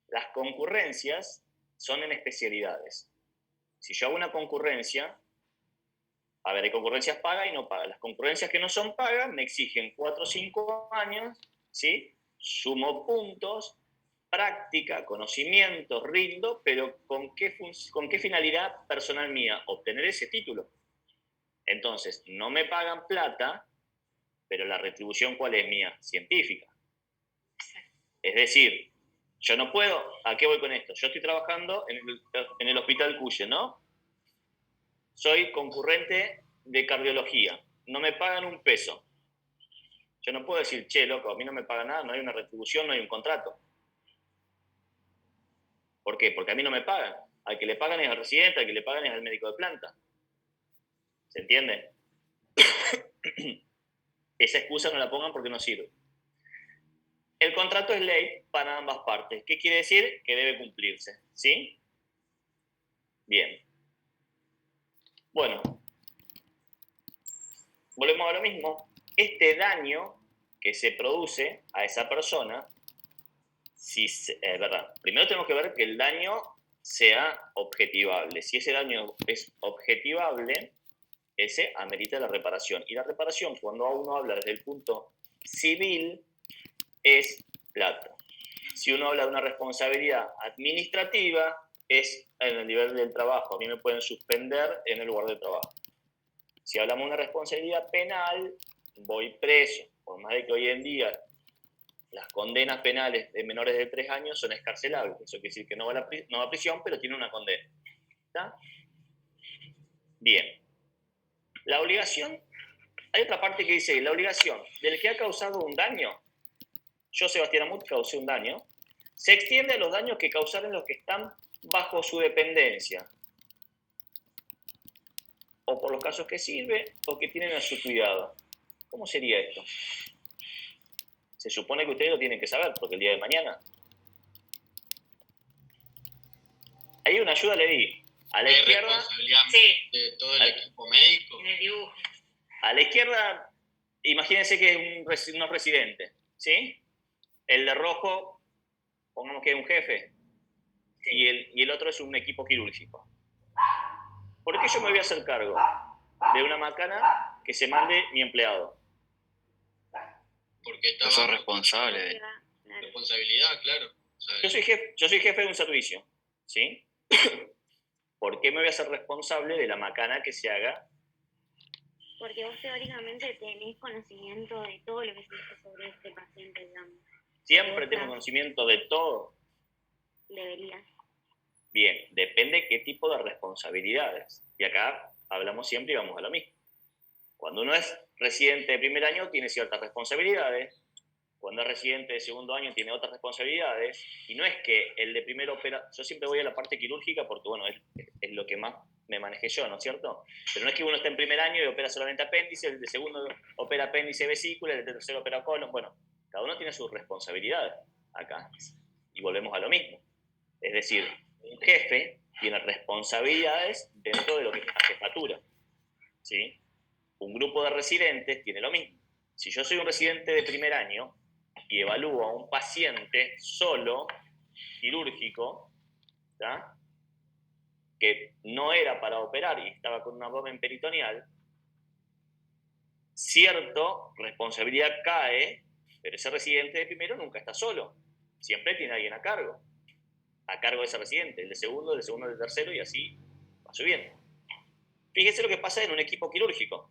las concurrencias son en especialidades. Si yo hago una concurrencia, a ver, hay concurrencias pagas y no pagas. Las concurrencias que no son pagas me exigen 4 o 5 años, ¿sí? Sumo puntos, práctica, conocimientos, rindo, pero ¿con qué finalidad personal mía? Obtener ese título. Entonces, no me pagan plata, pero la retribución, ¿cuál es mía? Científica. Es decir, yo no puedo, ¿a qué voy con esto? Yo estoy trabajando en el Hospital Cuye, ¿no? Soy concurrente de cardiología, no me pagan un peso. Yo no puedo decir, che, loco, a mí no me pagan nada, no hay una retribución, no hay un contrato. ¿Por qué? Porque a mí no me pagan. Al que le pagan es al residente, al que le pagan es al médico de planta. ¿Se entiende? Esa excusa no la pongan porque no sirve. El contrato es ley para ambas partes. ¿Qué quiere decir? Que debe cumplirse. ¿Sí? Bien. Bueno. Volvemos a lo mismo. Este daño que se produce a esa persona, verdad. Primero tenemos que ver que el daño sea objetivable. Si ese daño es objetivable, ese amerita la reparación. Y la reparación, cuando uno habla desde el punto civil, es plata. Si uno habla de una responsabilidad administrativa, es en el nivel del trabajo. A mí me pueden suspender en el lugar de trabajo. Si hablamos de una responsabilidad penal, voy preso. Por más de que hoy en día las condenas penales de menores de 3 años son escarcelables. Eso quiere decir que no va a prisión, pero tiene una condena. ¿Está? Bien. La obligación, hay otra parte que dice, la obligación del que ha causado un daño, yo, Sebastián Amut, causé un daño, se extiende a los daños que causaron los que están bajo su dependencia, o por los casos que sirve, o que tienen a su cuidado. ¿Cómo sería esto? Se supone que ustedes lo tienen que saber, porque el día de mañana. Ahí una ayuda le di. A la ¿Hay izquierda, responsabilidad Sí. de todo el equipo médico? En el dibujo. a la izquierda, imagínense que es un presidente, ¿sí? El de rojo, pongamos que es un jefe, Sí. y el otro es un equipo quirúrgico. ¿Por qué yo me voy a hacer cargo de una macana que se mande mi empleado? Porque está Vos sos bajo responsable de... Claro. responsabilidad, claro. O sea, Yo soy jefe de un servicio, ¿sí? ¿Por qué me voy a hacer responsable de la macana que se haga? Porque vos teóricamente tenés conocimiento de todo lo que se hizo sobre este paciente, digamos. Siempre tengo conocimiento de todo. Deberías. Bien, depende qué tipo de responsabilidades. Y acá hablamos siempre y vamos a lo mismo. Cuando uno es residente de primer año tiene ciertas responsabilidades. Cuando es residente de segundo año tiene otras responsabilidades. Y no es que el de primero opera... Yo siempre voy a la parte quirúrgica porque, bueno, es lo que más me manejé yo, ¿no es cierto? Pero no es que uno esté en primer año y opera solamente apéndice, el de segundo opera apéndice y vesícula, el de tercero opera colon. Bueno, cada uno tiene sus responsabilidades acá. Y volvemos a lo mismo. Es decir, un jefe tiene responsabilidades dentro de lo que es la jefatura, ¿sí? Un grupo de residentes tiene lo mismo. Si yo soy un residente de primer año y evalúo a un paciente solo, quirúrgico, ¿tá? Que no era para operar y estaba con un abdomen peritoneal, cierto, responsabilidad cae, pero ese residente de primero nunca está solo. Siempre tiene alguien a cargo de ese residente, el de segundo, del tercero, y así va subiendo. Fíjese lo que pasa en un equipo quirúrgico.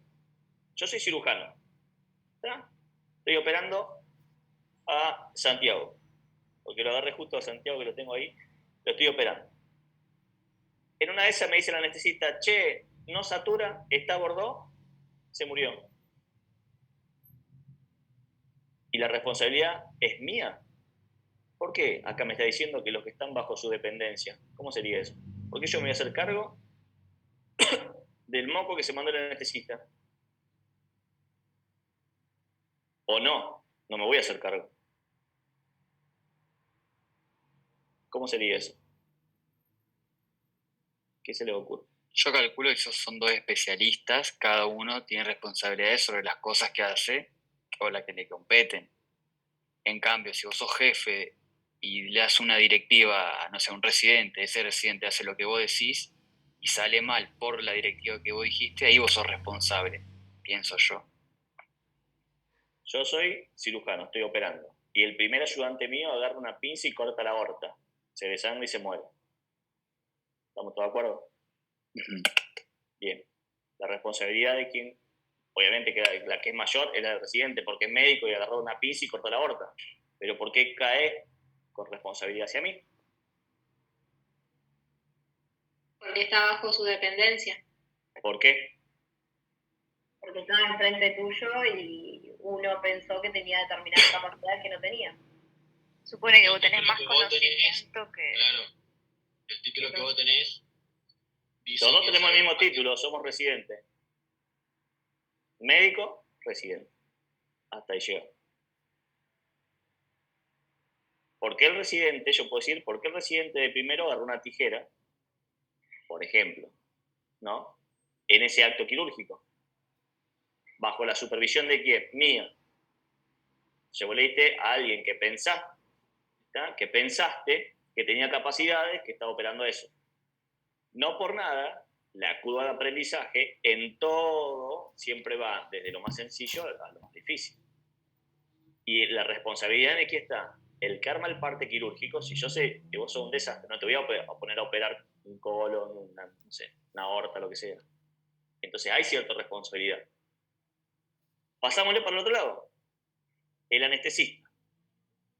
Yo soy cirujano, ¿tá? Estoy operando a Santiago, porque lo agarré justo a Santiago, que lo tengo ahí, lo estoy operando. En una de esas me dice el anestesista, che, no satura, está Bordeaux, se murió. Y la responsabilidad es mía. ¿Por qué? Acá me está diciendo que los que están bajo su dependencia. ¿Cómo sería eso? ¿Por qué yo me voy a hacer cargo del moco que se mandó el anestesista? ¿O no? No me voy a hacer cargo. ¿Cómo sería eso? ¿Qué se le ocurre? Yo calculo que esos son dos especialistas, cada uno tiene responsabilidades sobre las cosas que hace o las que le competen. En cambio, si vos sos jefe y le das una directiva a, no sé, un residente, ese residente hace lo que vos decís y sale mal por la directiva que vos dijiste, ahí vos sos responsable, pienso yo. Yo soy cirujano, estoy operando. Y el primer ayudante mío agarra una pinza y corta la aorta. Se desangra y se muere. ¿Estamos todos de acuerdo? Bien. La responsabilidad de quien, obviamente que la que es mayor es la del residente, porque es médico y agarró una pinza y cortó la aorta. Pero ¿por qué cae con responsabilidad hacia mí? Porque está bajo su dependencia. ¿Por qué? Porque estaba enfrente tuyo y uno pensó que tenía determinadas capacidades que no tenía. Supone que vos tenés más que vos conocimiento que... Claro, el título que vos tenés dice Todos que tenemos el sabés mismo más que- título, somos residentes. Médico, residente. Hasta ahí llega. ¿Por qué el residente, yo puedo decir, por qué el residente de primero agarró una tijera, por ejemplo, ¿no? En ese acto quirúrgico? ¿Bajo la supervisión de quién? Mía. Se vos le diste a alguien que pensaste, ¿tá? Que pensaste que tenía capacidades, que estaba operando eso. No por nada, la curva de aprendizaje en todo siempre va desde lo más sencillo a lo más difícil. Y la responsabilidad de aquí está. El que arma el parte quirúrgico, si yo sé que vos sos un desastre, no te voy a poner a operar un colon, no sé, una aorta, lo que sea. Entonces hay cierta responsabilidad. Pasámosle para el otro lado. El anestesista.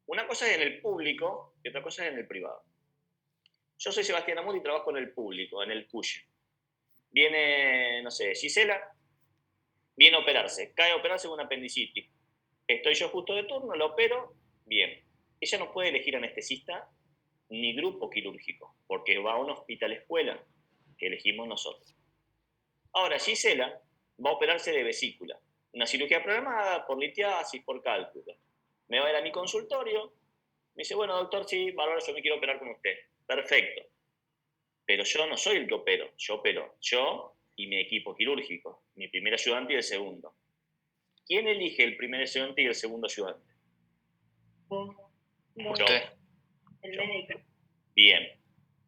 Una cosa es en el público y otra cosa es en el privado. Yo soy Sebastián Amur y trabajo en el público, en el CUYE. Viene, no sé, Gisela, viene a operarse, cae a operarse con una apendicitis. Estoy yo justo de turno, lo opero, bien. Ella no puede elegir anestesista ni grupo quirúrgico, porque va a un hospital escuela que elegimos nosotros. Ahora, Gisela va a operarse de vesícula, una cirugía programada por litiasis, por cálculo. Me va a ir a mi consultorio, me dice, bueno, doctor, sí, Bárbara, yo me quiero operar con usted. Perfecto. Pero yo no soy el que opero, yo opero yo y mi equipo quirúrgico, mi primer ayudante y el segundo. ¿Quién elige el primer ayudante y el segundo ayudante? Yo. Usted. El médico. Bien.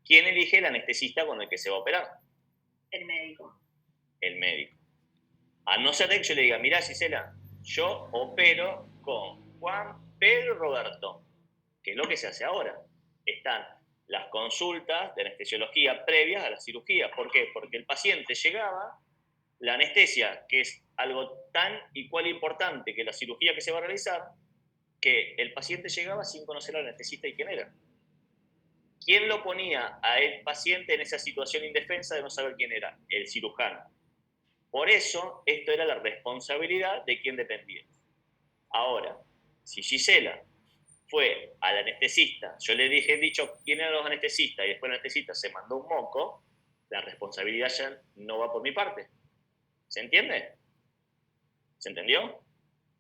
¿Quién elige el anestesista con el que se va a operar? El médico. El médico. A no ser de que yo le diga, mirá, Gisela, yo opero con Juan, Pedro, Roberto, que es lo que se hace ahora. Están las consultas de anestesiología previas a la cirugía. ¿Por qué? Porque el paciente llegaba, la anestesia, que es algo tan igual importante que la cirugía que se va a realizar, que el paciente llegaba sin conocer al anestesista y quién era. ¿Quién lo ponía a el paciente en esa situación indefensa de no saber quién era? El cirujano. Por eso, esto era la responsabilidad de quien dependía. Ahora, si Gisela fue al anestesista, yo le dije, dicho quién eran los anestesistas, y después el anestesista se mandó un moco, la responsabilidad ya no va por mi parte. ¿Se entiende? ¿Se entendió?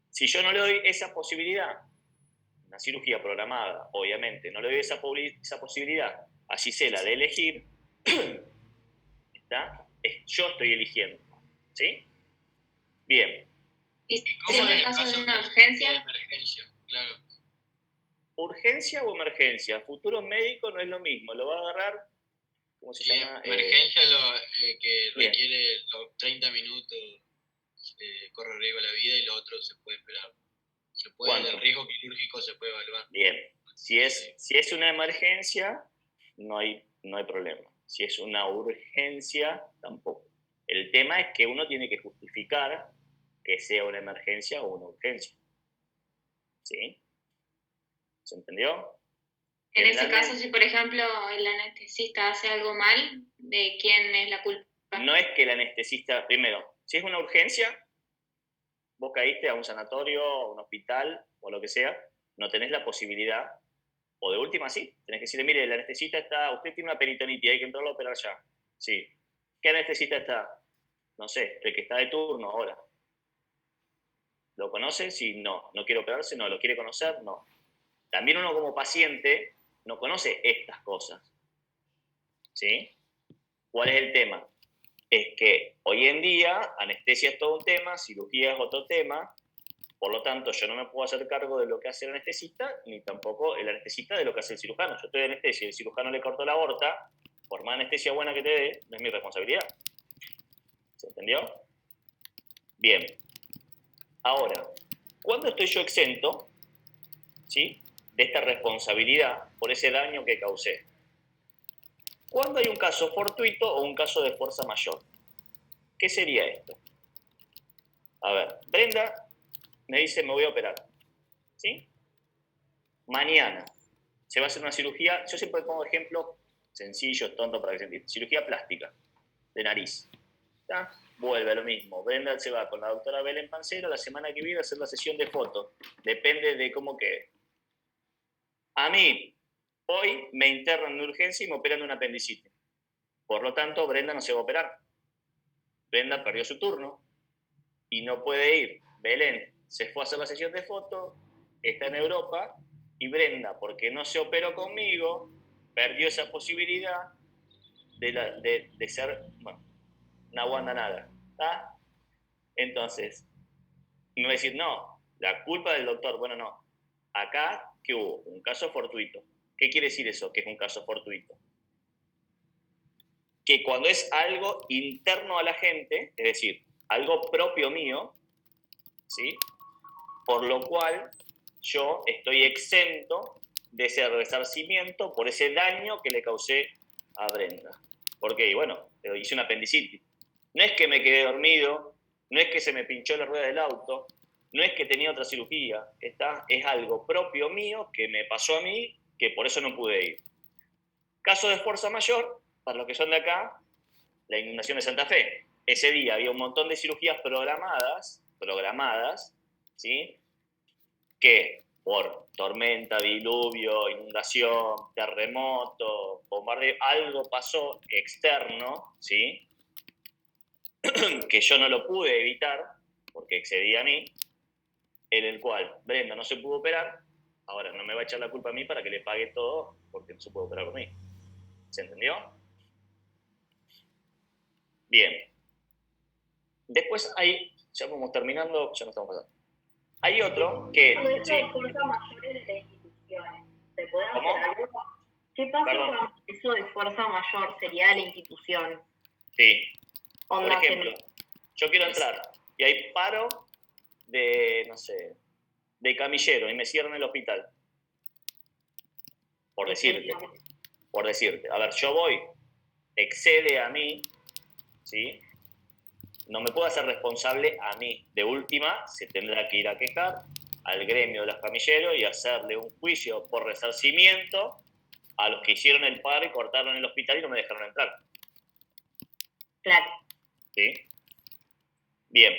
Si yo no le doy esa posibilidad, una cirugía programada, obviamente, no le doy esa posibilidad a Gisela de elegir, ¿está? Yo estoy eligiendo. ¿Sí? Bien. ¿Y si en el caso de una urgencia? Emergencia, claro. ¿Urgencia o emergencia? Futuro médico no es lo mismo. Lo va a agarrar, ¿cómo se llama? Emergencia que requiere los 30 minutos, corre riesgo la vida, y lo otro se puede esperar. El riesgo quirúrgico se puede evaluar. Bien. Si es una emergencia, no hay problema. Si es una urgencia, tampoco. El tema es que uno tiene que justificar que sea una emergencia o una urgencia. ¿Sí? ¿Se entendió? En ese caso, si por ejemplo el anestesista hace algo mal, ¿de quién es la culpa? No es que el anestesista, primero, si es una urgencia, vos caíste a un sanatorio, a un hospital o lo que sea, no tenés la posibilidad, o de última sí, tenés que decirle, mire, el anestesista está, usted tiene una peritonitis, hay que entrarlo a operar ya. Sí. ¿Qué anestesista está? No sé, el que está de turno ahora. ¿Lo conoce? Sí, no. ¿No quiere operarse? No. ¿Lo quiere conocer? No. También uno como paciente no conoce estas cosas. ¿Sí? ¿Cuál es el tema? Es que hoy en día anestesia es todo un tema, cirugía es otro tema, por lo tanto yo no me puedo hacer cargo de lo que hace el anestesista, ni tampoco el anestesista de lo que hace el cirujano. Yo estoy de anestesia y el cirujano le cortó la aorta, por más anestesia buena que te dé, no es mi responsabilidad. ¿Se entendió? Bien. Ahora, ¿cuándo estoy yo exento, ¿sí?, de esta responsabilidad por ese daño que causé? ¿Cuándo hay un caso fortuito o un caso de fuerza mayor? ¿Qué sería esto? A ver, Brenda me dice, me voy a operar. ¿Sí? Mañana se va a hacer una cirugía, yo siempre pongo ejemplos sencillos, tontos para que se entienda. Cirugía plástica de nariz. ¿Está? Vuelve a lo mismo. Brenda se va con la doctora Belén Pancero la semana que viene a hacer la sesión de fotos. Depende de cómo quede. A mí, hoy me internan en urgencia y me operan de una apendicitis. Por lo tanto, Brenda no se va a operar. Brenda perdió su turno y no puede ir. Belén se fue a hacer la sesión de fotos, está en Europa, y Brenda, porque no se operó conmigo, perdió esa posibilidad de ser, bueno, una guanda nada. ¿Está? Entonces, me va a decir, no, la culpa del doctor. Bueno, no. Acá, ¿qué hubo? Un caso fortuito. ¿Qué quiere decir eso, que es un caso fortuito? Que cuando es algo interno a la gente, es decir, algo propio mío, ¿sí?, por lo cual yo estoy exento de ese resarcimiento por ese daño que le causé a Brenda. Porque, bueno, hice una apendicitis. No es que me quedé dormido, no es que se me pinchó la rueda del auto, no es que tenía otra cirugía. Es algo propio mío que me pasó a mí, que por eso no pude ir. Caso de fuerza mayor, para los que son de acá, la inundación de Santa Fe. Ese día había un montón de cirugías programadas, ¿sí?, que por tormenta, diluvio, inundación, terremoto, bombardeo, algo pasó externo, ¿sí?, que yo no lo pude evitar, porque excedía a mí, en el cual Brenda no se pudo operar. Ahora no me va a echar la culpa a mí para que le pague todo porque no se puede operar por mí. ¿Se entendió? Bien. Después hay, ya vamos terminando, ya no estamos pasando. Hay otro que... Cuando eso de fuerza mayor es de las instituciones. ¿Se puede hacer ¿Cómo? algo? ¿Qué pasa cuando eso de fuerza mayor sería de la institución? Sí. Onda Por ejemplo, yo quiero entrar y hay paro de, no sé, de camillero y me cierran el hospital. Por decirte. A ver, yo voy, excede a mí, ¿sí? No me puedo hacer responsable a mí. De última, se tendrá que ir a quejar al gremio de los camilleros y hacerle un juicio por resarcimiento a los que hicieron el paro y cortaron el hospital y no me dejaron entrar. Claro. ¿Sí? Bien.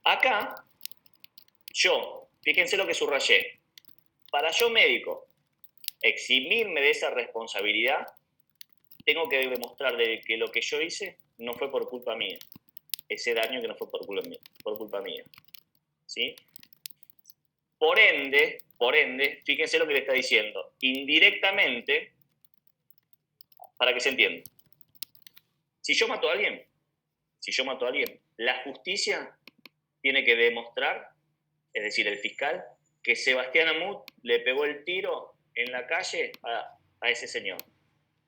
Acá, yo, fíjense lo que subrayé. Para yo, médico, eximirme de esa responsabilidad, tengo que demostrar de que lo que yo hice no fue por culpa mía. Ese daño que no fue por culpa mía. ¿Sí? Por ende, fíjense lo que le está diciendo. Indirectamente, para que se entienda. Si yo mato a alguien, la justicia tiene que demostrar, es decir, el fiscal, que Sebastián Amut le pegó el tiro en la calle a ese señor.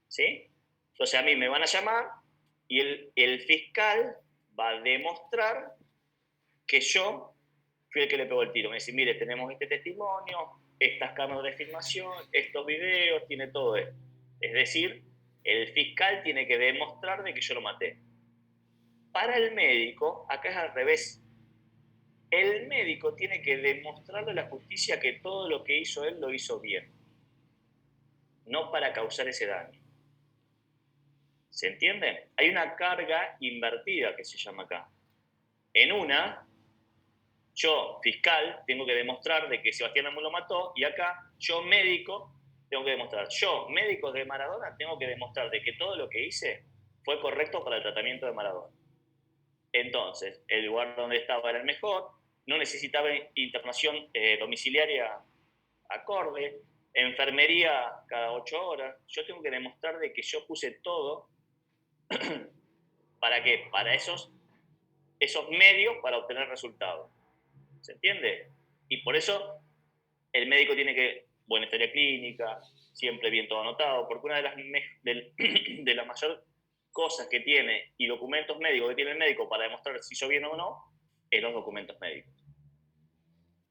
¿Sí? Entonces a mí me van a llamar y el fiscal va a demostrar que yo fui el que le pegó el tiro. Me dice, mire, tenemos este testimonio, estas cámaras de filmación, estos videos, tiene todo esto. Es decir, el fiscal tiene que demostrar de que yo lo maté. Para el médico, acá es al revés. El médico tiene que demostrarle a la justicia que todo lo que hizo él lo hizo bien. No para causar ese daño. ¿Se entiende? Hay una carga invertida que se llama acá. En una, yo, fiscal, tengo que demostrar de que Sebastián Amut lo mató, y acá, yo, médico, tengo que demostrar. Yo, médico de Maradona, tengo que demostrar de que todo lo que hice fue correcto para el tratamiento de Maradona. Entonces, el lugar donde estaba era el mejor, no necesitaba internación domiciliaria acorde, enfermería cada 8 horas. Yo tengo que demostrar de que yo puse todo. ¿Para qué? Para esos medios para obtener resultados. ¿Se entiende? Y por eso el médico tiene que, buena historia clínica, siempre bien todo anotado, porque una de las mayores cosas que tiene y documentos médicos que tiene el médico para demostrar si hizo bien o no, es los documentos médicos.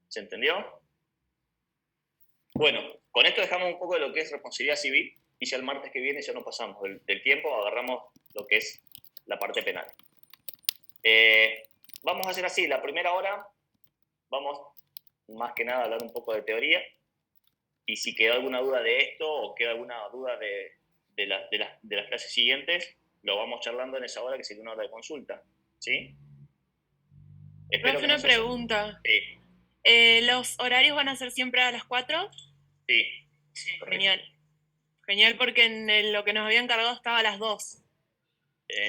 ¿Se entendió? Bueno, con esto dejamos un poco de lo que es responsabilidad civil y ya el martes que viene ya no pasamos del tiempo, agarramos lo que es la parte penal. Vamos a hacer así, la primera hora vamos más que nada a hablar un poco de teoría, y si queda alguna duda de esto o queda alguna duda de las clases siguientes, lo vamos charlando en esa hora que sería una hora de consulta. ¿Sí? Espero que una pregunta. Sí. ¿Los horarios van a ser siempre a las 4? Sí. Genial. Genial, porque en lo que nos habían cargado estaba a las 2.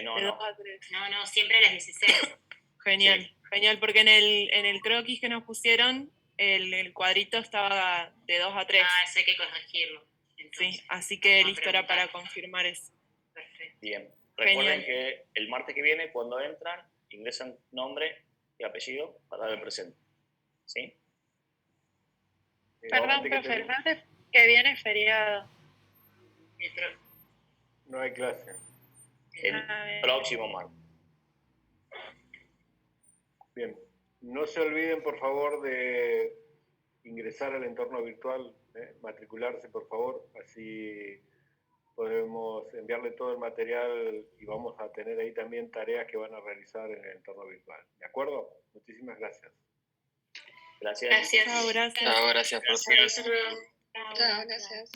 No. 2 a 3. No, siempre a las 16. Genial, Sí. Genial, porque en el croquis que nos pusieron, el cuadrito estaba de 2 a 3. Ah, eso hay que corregirlo. Entonces, sí, así que listo, era para confirmar eso. Perfecto. Bien. Recuerden que el martes que viene, cuando entran, ingresan nombre y apellido para dar el presente. ¿Sí? Perdón, profe, el martes que viene es feriado. No hay clase. El próximo martes. Bien. No se olviden, por favor, de ingresar al entorno virtual, matricularse, por favor, así podemos enviarle todo el material y vamos a tener ahí también tareas que van a realizar en el entorno virtual. ¿De acuerdo? Muchísimas gracias. Gracias. Gracias. Chao, gracias. Chao, gracias, profe. Hasta luego. Chao, gracias.